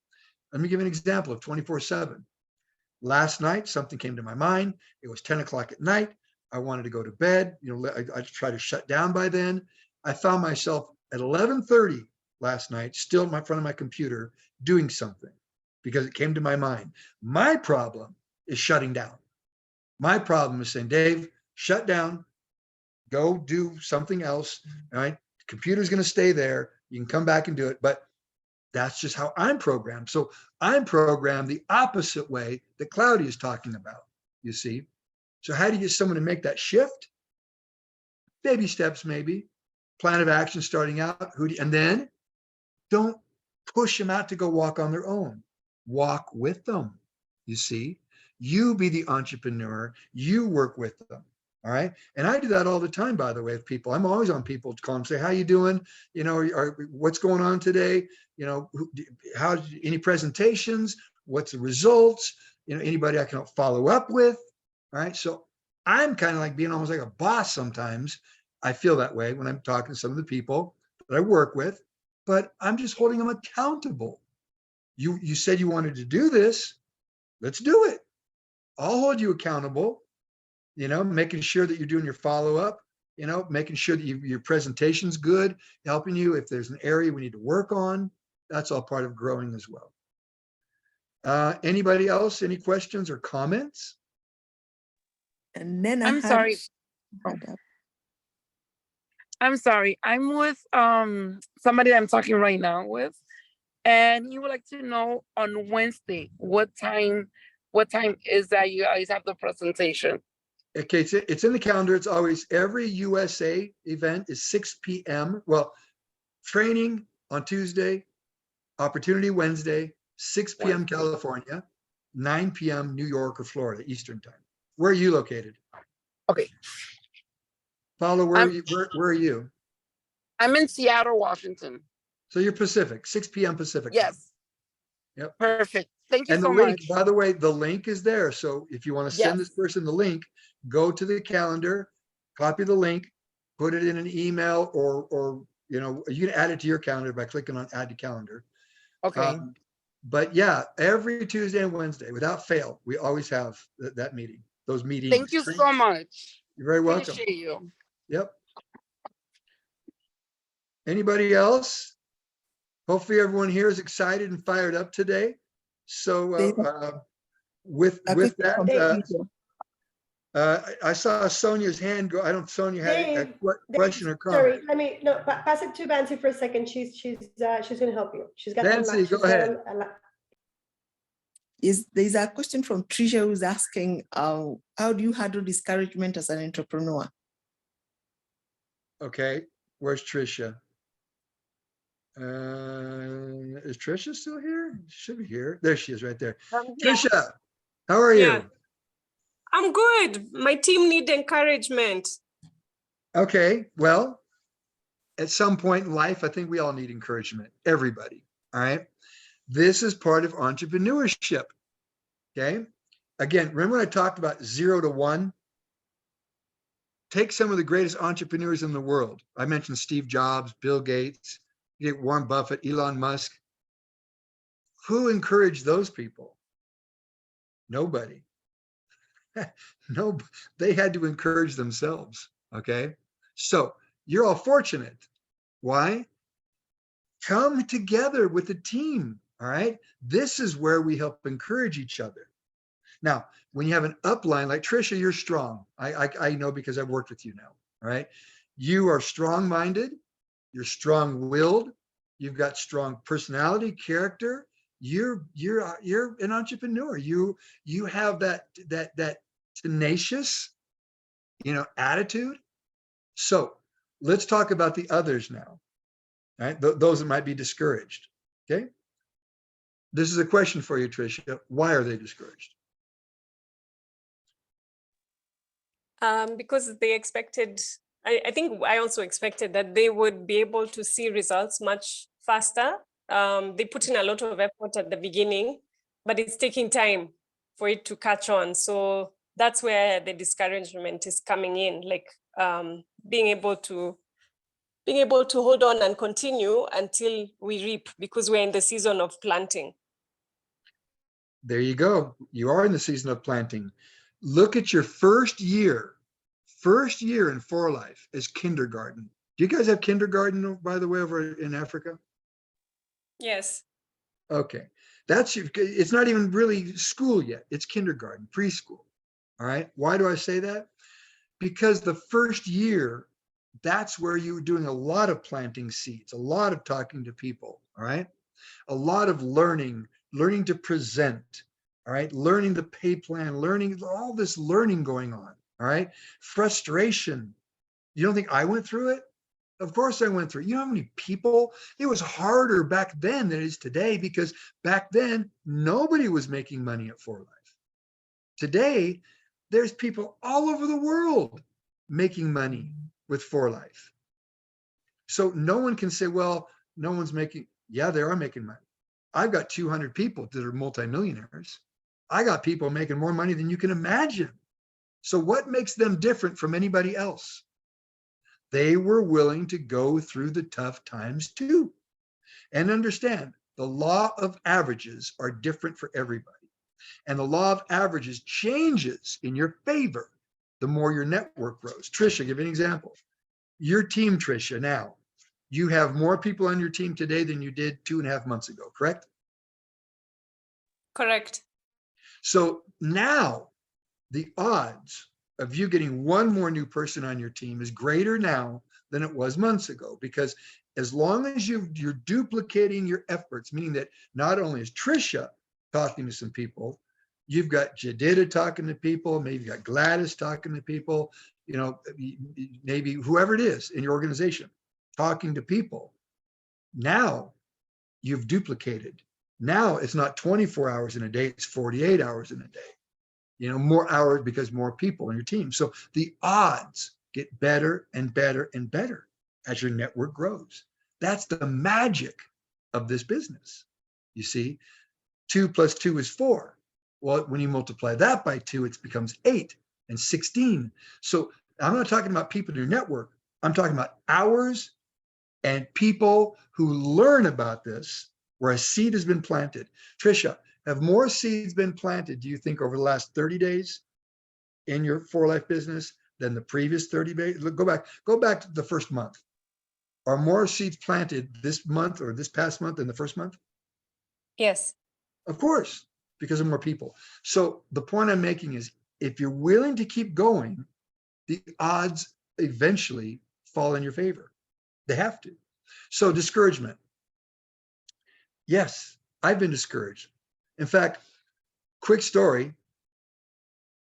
S4: Let me give an example of 24/7. Last night, something came to my mind. It was 10 o'clock at night. I wanted to go to bed. I tried to shut down by then. I found myself at 11:30 last night, still in front of my computer, doing something because it came to my mind. My problem is shutting down. My problem is saying, Dave, shut down, go do something else. All right. The computer's going to stay there. You can come back and do it. But that's just how I'm programmed. So I'm programmed the opposite way that Claudia is talking about, you see. So how do you get someone to make that shift? Baby steps, maybe. Plan of action starting out. And then don't push them out to go walk on their own. Walk with them, you see. You be the entrepreneur. You work with them. All right. And I do that all the time, by the way, with people. I'm always on people to call them, say, how you doing? What's going on today? How, any presentations? What's the results? Anybody I can follow up with? All right. So I'm kind of like being almost like a boss sometimes. I feel that way when I'm talking to some of the people that I work with, but I'm just holding them accountable. You said you wanted to do this. Let's do it. I'll hold you accountable. Making sure that you're doing your follow-up, making sure that your presentation's good, helping you if there's an area we need to work on. That's all part of growing as well. Anybody else? Any questions or comments?
S3: And then
S6: I'm sorry. I'm sorry. I'm with somebody I'm talking right now with, and he would like to know on Wednesday what time is that you guys have the presentation?
S4: Okay, it's in the calendar. It's always every USA event is 6 p.m. Well, training on Tuesday, opportunity Wednesday, 6 p.m. California, 9 p.m. New York or Florida, Eastern time. Where are you located?
S6: Okay.
S4: Paulo, where are you?
S6: I'm in Seattle, Washington.
S4: So you're Pacific, 6 p.m. Pacific.
S6: Yes.
S4: Time. Yep.
S6: Perfect. Thank you
S4: and
S6: so
S4: the link,
S6: much.
S4: by the way, the link is there. So if you want to send this person the link, go to the calendar, copy the link, put it in an email, or you can add it to your calendar by clicking on add to calendar.
S6: Okay.
S4: But yeah, every Tuesday and Wednesday, without fail, we always have that meeting, those meetings.
S6: Thank you so much.
S4: You're very welcome.
S6: Appreciate you.
S4: Yep. Anybody else? Hopefully everyone here is excited and fired up today. So with that, I saw Sonia's hand go. Sonia had a question or comment.
S1: Sorry, pass it to Bancy for a second. She's going to help you. She's got
S4: Bancy, go ahead.
S3: There's a question from Tricia who's asking, how do you handle discouragement as an entrepreneur?
S4: Okay, where's Trisha? Is Trisha still here? She should be here. There she is right there.
S5: Yeah.
S4: Trisha, how are
S5: Yeah.
S4: you?
S5: I'm good. My team need encouragement.
S4: Okay, well, at some point in life, I think we all need encouragement. Everybody, all right? This is part of entrepreneurship, okay? Again, remember when I talked about 0 to 1? Take some of the greatest entrepreneurs in the world. I mentioned Steve Jobs, Bill Gates, you get Warren Buffett, Elon Musk. Who encouraged those people? Nobody. No, they had to encourage themselves, okay? So you're all fortunate. Why? Come together with a team, all right? This is where we help encourage each other. Now, when you have an upline like Trisha, you're strong. I know because I've worked with you now, all right? You are strong-minded, you're strong-willed, you've got strong personality, character. You're an entrepreneur. You have that tenacious, attitude. So let's talk about the others now, right? Those that might be discouraged. Okay. This is a question for you, Tricia. Why are they discouraged?
S5: Because they expected, I think I also expected that they would be able to see results much faster. They put in a lot of effort at the beginning, but it's taking time for it to catch on. So that's where the discouragement is coming in, like being able to hold on and continue until we reap, because we're in the season of planting.
S4: There you go. You are in the season of planting. Look at your first year in For Life is kindergarten. Do you guys have kindergarten, by the way, over in Africa?
S5: Yes.
S4: Okay. It's not even really school yet. It's kindergarten, preschool. All right. Why do I say that? Because the first year, that's where you're doing a lot of planting seeds, a lot of talking to people. All right. A lot of learning to present. All right. Learning the pay plan, learning all this learning going on. All right. Frustration. You don't think I went through it? Of course I went through it. You know how many people? It was harder back then than it is today, because back then nobody was making money at For Life. Today, there's people all over the world making money with For Life. So no one can say, well, no one's making, yeah, they are making money. I've got 200 people that are multimillionaires. I got people making more money than you can imagine. So what makes them different from anybody else? They were willing to go through the tough times too. And understand, the law of averages are different for everybody. And the law of averages changes in your favor the more your network grows. Trisha, give an example. Your team, Trisha, now, you have more people on your team today than you did 2.5 months ago, correct?
S5: Correct.
S4: So now the odds of you getting one more new person on your team is greater now than it was months ago, because as long as you're duplicating your efforts, meaning that not only is Trisha talking to some people, you've got Jadida talking to people, maybe you've got Gladys talking to people, maybe whoever it is in your organization talking to people. Now you've duplicated. Now it's not 24 hours in a day, it's 48 hours in a day. More hours because more people in your team. So the odds get better and better and better as your network grows. That's the magic of this business. You see, 2 + 2 is 4. Well, when you multiply that by 2, it becomes 8 and 16. So I'm not talking about people in your network. I'm talking about hours and people who learn about this, where a seed has been planted. Trisha, have more seeds been planted, do you think, over the last 30 days in your For Life business than the previous 30 days? Go back to the first month. Are more seeds planted this month or this past month than the first month?
S5: Yes.
S4: Of course, because of more people. So the point I'm making is, if you're willing to keep going, the odds eventually fall in your favor. They have to. So discouragement. Yes, I've been discouraged. In fact, quick story,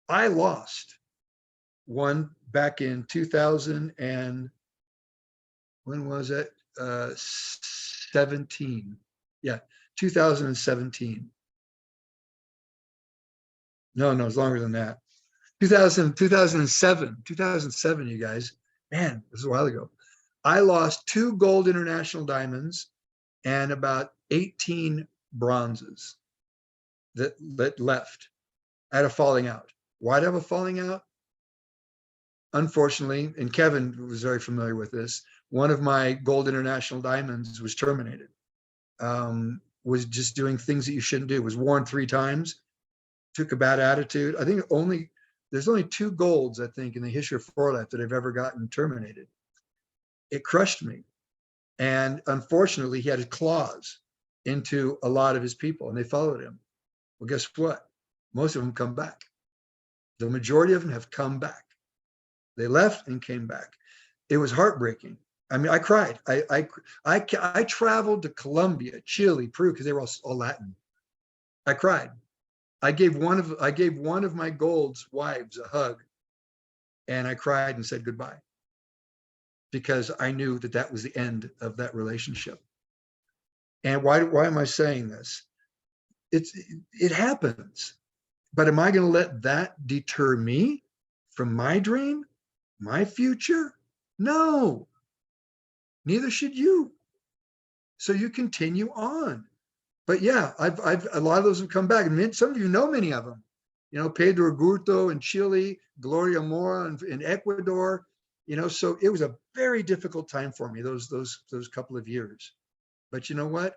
S4: I lost one back in 2000 and when was it? 17. Yeah, 2017. No, it's longer than that. 2007, you guys. Man, this is a while ago. I lost 2 gold international diamonds and about 18 bronzes that left. I had a falling out. Why'd I have a falling out? Unfortunately, and Kevin was very familiar with this, one of my gold international diamonds was terminated. Was just doing things that you shouldn't do, was worn 3 times, took a bad attitude. I think there's only 2 golds, I think, in the history of For Life that I've ever gotten terminated. It crushed me. And unfortunately, he had claws into a lot of his people and they followed him. Well, guess what? Most of them come back. The majority of them have come back. They left and came back. It was heartbreaking. I mean, I cried. I traveled to Colombia, Chile, Peru, because they were all Latin. I cried. I gave one of my gold's wives a hug, and I cried and said goodbye because I knew that that was the end of that relationship. And why am I saying this? It happens, but am I going to let that deter me from my dream, my future? No, neither should you. So you continue on. But yeah, I've a lot of those have come back. And some of you know many of them. You know, Pedro Gurto in Chile, Gloria Mora in Ecuador. You know, so it was a very difficult time for me those couple of years. But you know what?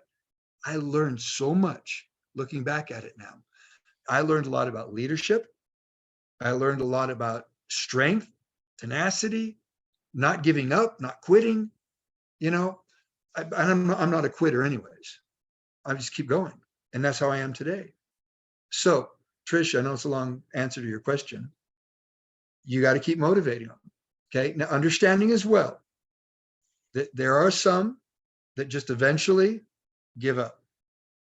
S4: I learned so much looking back at it now. I learned a lot about leadership. I learned a lot about strength, tenacity, not giving up, not quitting. You know, I'm not a quitter anyways. I just keep going. And that's how I am today. So, Trish, I know it's a long answer to your question. You got to keep motivating them. Okay. Now, understanding as well that there are some that just eventually give up.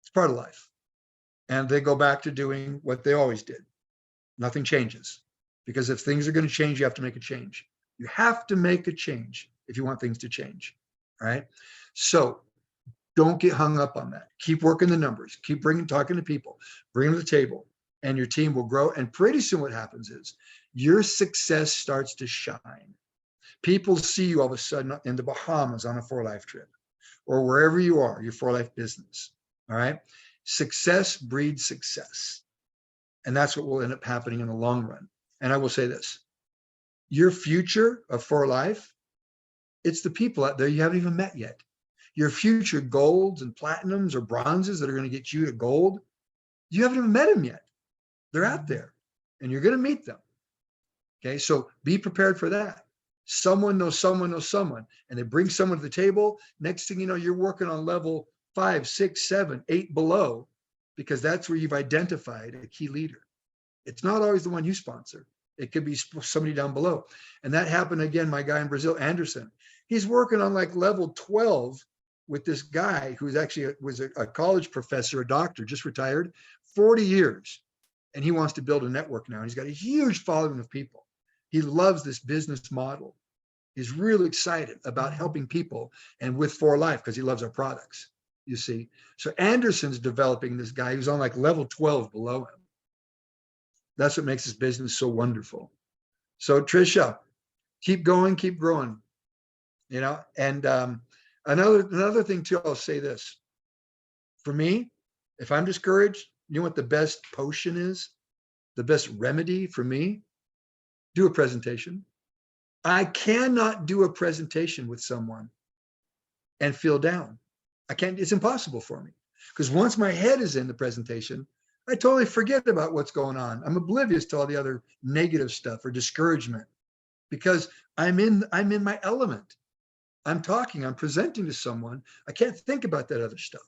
S4: It's part of life. And they go back to doing what they always did. Nothing changes. Because if things are going to change, you have to make a change. You have to make a change if you want things to change. Right? So don't get hung up on that. Keep working the numbers. Keep talking to people. Bring them to the table. And your team will grow. And pretty soon what happens is your success starts to shine. People see you all of a sudden in the Bahamas on a For Life trip or wherever you are, your For Life business. All right. Success breeds success. And that's what will end up happening in the long run. And I will say this, your future of For Life, it's the people out there you haven't even met yet. Your future golds and platinums or bronzes that are going to get you to gold, you haven't even met them yet. They're out there and you're going to meet them. Okay. So be prepared for that. Someone knows someone knows someone, and they bring someone to the table. Next thing you know, you're working on level 5, 6, 7, 8 below, because that's where you've identified a key leader. It's not always the one you sponsor. It could be somebody down below. And that happened again, my guy in Brazil, Anderson. He's working on like level 12 with this guy who's actually was a college professor, a doctor, just retired, 40 years. And he wants to build a network now. He's got a huge following of people. He loves this business model. He's really excited about helping people and with For Life because he loves our products, you see. So Anderson's developing this guy who's on like level 12 below him. That's what makes his business so wonderful. So Trisha, keep going, keep growing, you know. And another thing too, I'll say this. For me, if I'm discouraged, you know what the best potion is? The best remedy for me? Do a presentation. I cannot do a presentation with someone and feel down. I can't, it's impossible for me. Because once my head is in the presentation, I totally forget about what's going on. I'm oblivious to all the other negative stuff or discouragement because I'm in my element. I'm talking, I'm presenting to someone. I can't think about that other stuff.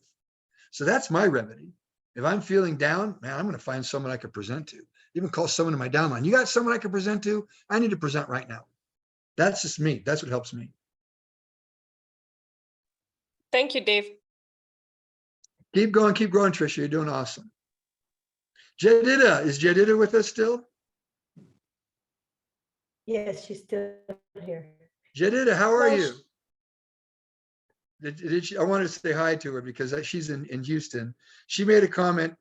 S4: So that's my remedy. If I'm feeling down, man, I'm going to find someone I can present to. Even call someone in my downline. You got someone I can present to? I need to present right now. That's just me. That's what helps me.
S5: Thank you, Dave.
S4: Keep going, Trisha. You're doing awesome. Jedida, is Jedida with us still?
S1: Yes, she's still here.
S4: Jedida, how are you? I wanted to say hi to her because she's in Houston. She made a comment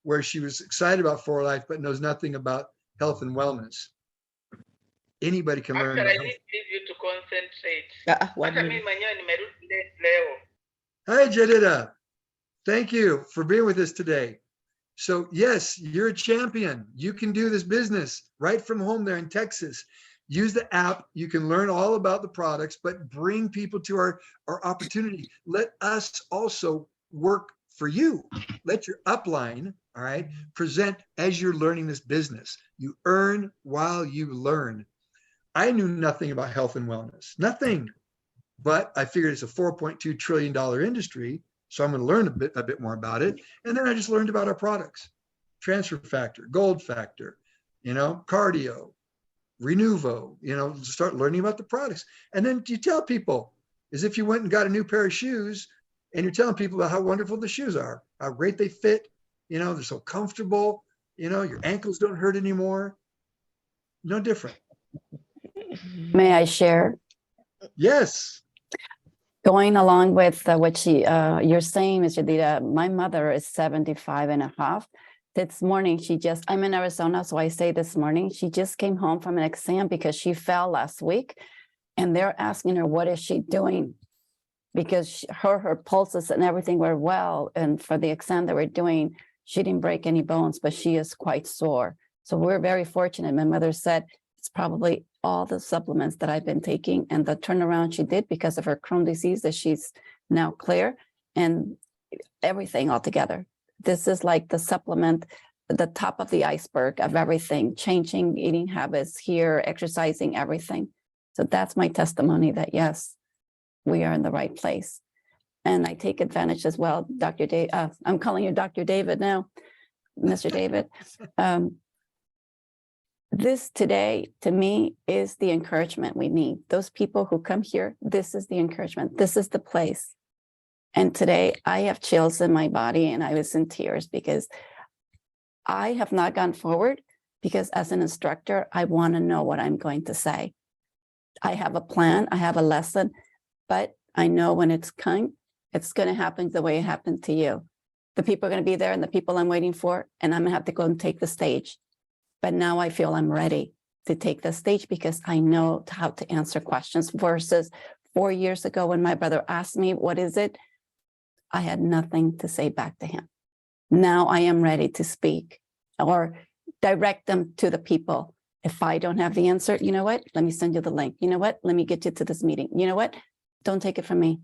S4: where she was excited about For Life, but knows nothing about health and wellness. Anybody can learn.
S7: Actually, I need you to concentrate.
S3: One
S7: Hata mimi
S3: minute.
S7: mwenyewe nimerudi leo.
S4: Hi, Jedida. Thank you for being with us today. So yes, you're a champion. You can do this business right from home there in Texas. Use the app. You can learn all about the products, but bring people to our opportunity. Let us also work for you. Let your upline, all right, present as you're learning this business. You earn while you learn. I knew nothing about health and wellness, nothing, but I figured it's a $4.2 trillion industry. So I'm going to learn a bit more about it. And then I just learned about our products, transfer factor, gold factor, cardio, Renuvo, start learning about the products. And then you tell people as if you went and got a new pair of shoes and you're telling people about how wonderful the shoes are, how great they fit, they're so comfortable, your ankles don't hurt anymore. No different.
S8: May I share?
S4: Yes.
S8: Going along with what you're saying, Mr. Dita, my mother is 75 and a half. This morning, I'm in Arizona, so I say this morning, she just came home from an exam because she fell last week. And they're asking her, what is she doing? Because her pulses and everything were well. And for the exam that we're doing, she didn't break any bones, but she is quite sore. So we're very fortunate. My mother said it's probably all the supplements that I've been taking and the turnaround she did because of her Crohn's disease that she's now clear and everything altogether. This is like the supplement, the top of the iceberg of everything, changing eating habits here, exercising, everything. So that's my testimony that yes, we are in the right place. And I take advantage as well, Dr. Dave, I'm calling you Dr. David now, Mr. David. This today, to me, is the encouragement we need. Those people who come here, this is the encouragement. This is the place. And today I have chills in my body and I was in tears because I have not gone forward because as an instructor, I want to know what I'm going to say. I have a plan, I have a lesson, but I know when it's going to happen the way it happened to you. The people are going to be there and the people I'm waiting for, and I'm going to have to go and take the stage. But now I feel I'm ready to take the stage because I know how to answer questions versus 4 years ago when my brother asked me, what is it? I had nothing to say back to him. Now I am ready to speak or direct them to the people. If I don't have the answer, you know what? Let me send you the link. You know what? Let me get you to this meeting. You know what? Don't take it from me.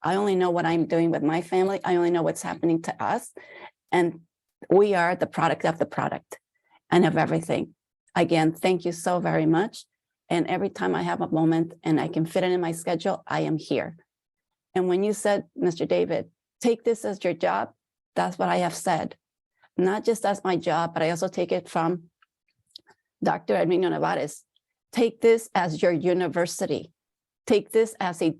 S8: I only know what I'm doing with my family. I only know what's happening to us. And we are the product of the product and of everything. Again, thank you so very much. And every time I have a moment and I can fit it in my schedule, I am here. And when you said, Mr. David, take this as your job, that's what I have said. Not just as my job, but I also take it from Dr. Edwin Nevares. Take this as your university. Take this as a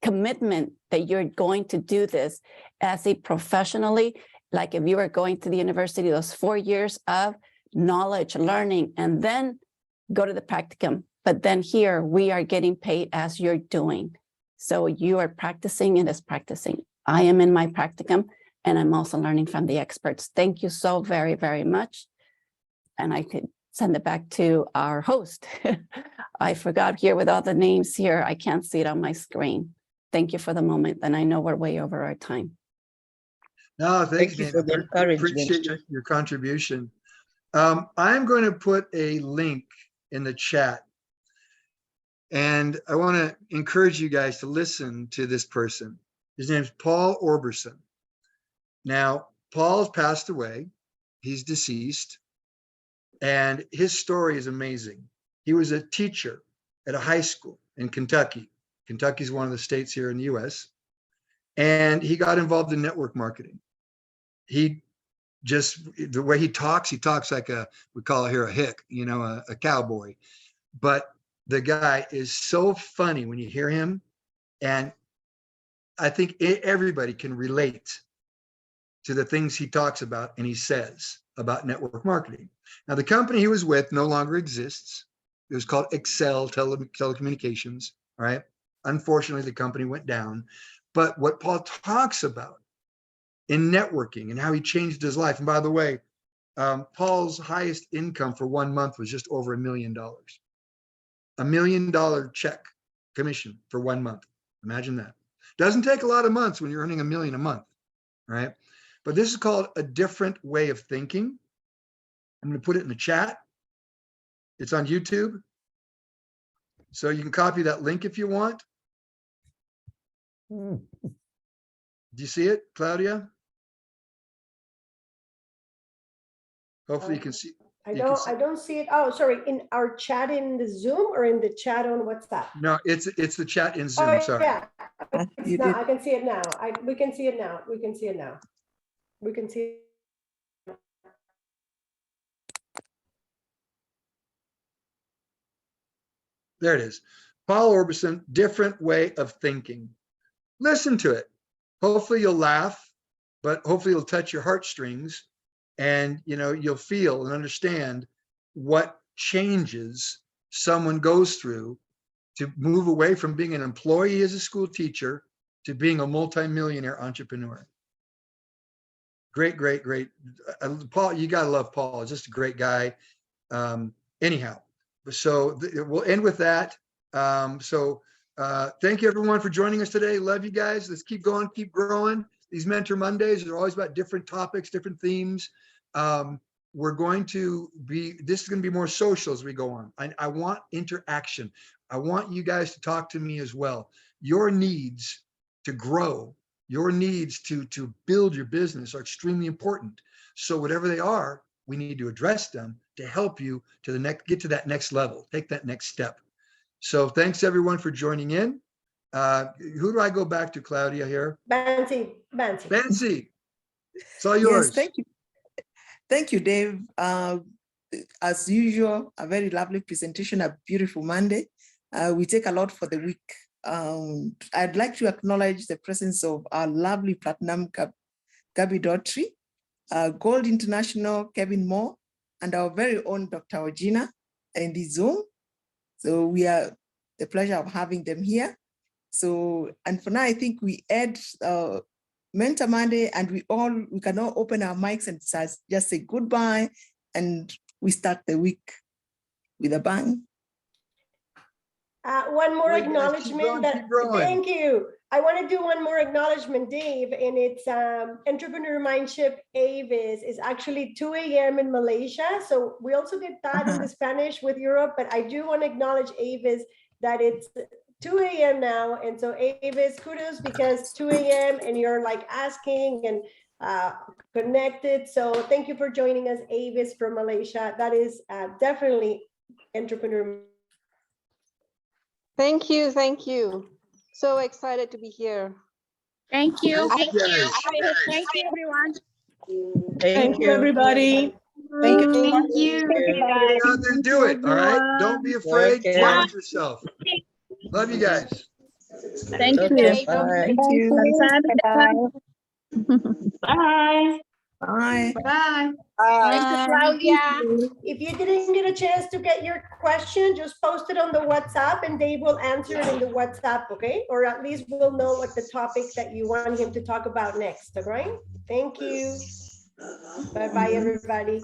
S8: commitment that you're going to do this as a professionally, like if you were going to the university, those 4 years of knowledge, learning, and then go to the practicum. But then here we are getting paid as you're doing. So you are practicing and is practicing. I am in my practicum and I'm also learning from the experts. Thank you so very, very much. And I could send it back to our host. I forgot here with all the names here. I can't see it on my screen. Thank you for the moment. And I know we're way over our time.
S4: No, thanks,
S3: Thank you for the
S4: Dana.
S3: encouragement.
S4: Appreciate your contribution. I'm going to put a link in the chat. And I want to encourage you guys to listen to this person. His name is Paul Orberson. Now, Paul's passed away. He's deceased. And his story is amazing. He was a teacher at a high school in Kentucky. Kentucky is one of the states here in the US. And he got involved in network marketing. He just, the way he talks like we call it here a hick, a cowboy. But the guy is so funny when you hear him. And I think everybody can relate to the things he talks about and he says about network marketing. Now, the company he was with no longer exists. It was called Excel Telecommunications, right? Unfortunately, the company went down. But what Paul talks about in networking and how he changed his life. And by the way, Paul's highest income for 1 month was just over $1 million. $1 million check commission for 1 month. Imagine that. Doesn't take a lot of months when you're earning $1 million a month, right? But this is called a different way of thinking. I'm going to put it in the chat. It's on YouTube. So you can copy that link if you want. Do you see it, Claudia? Hopefully you can see.
S1: I don't see it. Oh, sorry. In our chat in the Zoom or in the chat on WhatsApp?
S4: No, it's the chat in Zoom.
S1: Oh,
S4: Sorry.
S1: yeah. No, I can see it now. We can see it now. We can see it now. We can see it.
S4: There it is. Paul Orbison, different way of thinking. Listen to it. Hopefully you'll laugh, but hopefully it'll touch your heartstrings, and you'll feel and understand what changes someone goes through to move away from being an employee as a school teacher to being a multimillionaire entrepreneur. Great, great, great. Paul, you gotta love Paul. He's just a great guy. Anyhow, so we'll end with that. Thank you everyone for joining us today. Love you guys. Let's keep going, keep growing. These Mentor Mondays are always about different topics, different themes. We're going to be, this is going to be more social as we go on. I want interaction. I want you guys to talk to me as well. Your needs to grow, your needs to build your business are extremely important. So whatever they are, we need to address them to help you to the next, get to that next level, take that next step. So thanks everyone for joining in. Who do I go back to, Claudia, here?
S1: Bancy.
S4: Bancy, it's all yours.
S3: Yes, thank you. Thank you, Dave. As usual, a very lovely presentation, a beautiful Monday. We take a lot for the week. I'd like to acknowledge the presence of our lovely platinum Gabie Daughtrey, Gold International Kevin Moore, and our very own Dr. Ojina in the Zoom. So we are the pleasure of having them here. So, and for now, I think we add Mentor Monday, and we can all open our mics and just say goodbye, and we start the week with a bang.
S1: One more
S4: Great, guys.
S1: acknowledgement.
S4: Keep growing.
S1: Thank you. I want to do one more acknowledgement, Dave, and it's Entrepreneur Mindship Avis is actually 2 a.m. in Malaysia. So we also get that in the Spanish with Europe, but I do want to acknowledge Avis that it's 2 a.m. now. And so Avis, kudos, because 2 a.m. and you're like asking and connected. So thank you for joining us, Avis from Malaysia. That is definitely entrepreneur.
S9: Thank you. Thank you. So excited to be here.
S10: Thank you.
S4: Thank you, guys.
S10: Thank you, everyone.
S3: Thank you,
S1: everybody.
S3: Thank you.
S10: Thank you.
S4: Go out there and do it. All right. Don't be afraid.
S6: Okay.
S4: Challenge yourself. Love you guys.
S10: Thank you.
S6: Okay,
S10: Thank
S6: bye.
S10: you. Bye.
S3: Bye.
S2: Bye.
S10: Thank you, Claudia.
S1: If you didn't get a chance to get your question, just post it on the WhatsApp and Dave will answer it in the WhatsApp, okay? Or at least we'll know what the topic that you want him to talk about next, all right? Thank you. Bye-bye, everybody.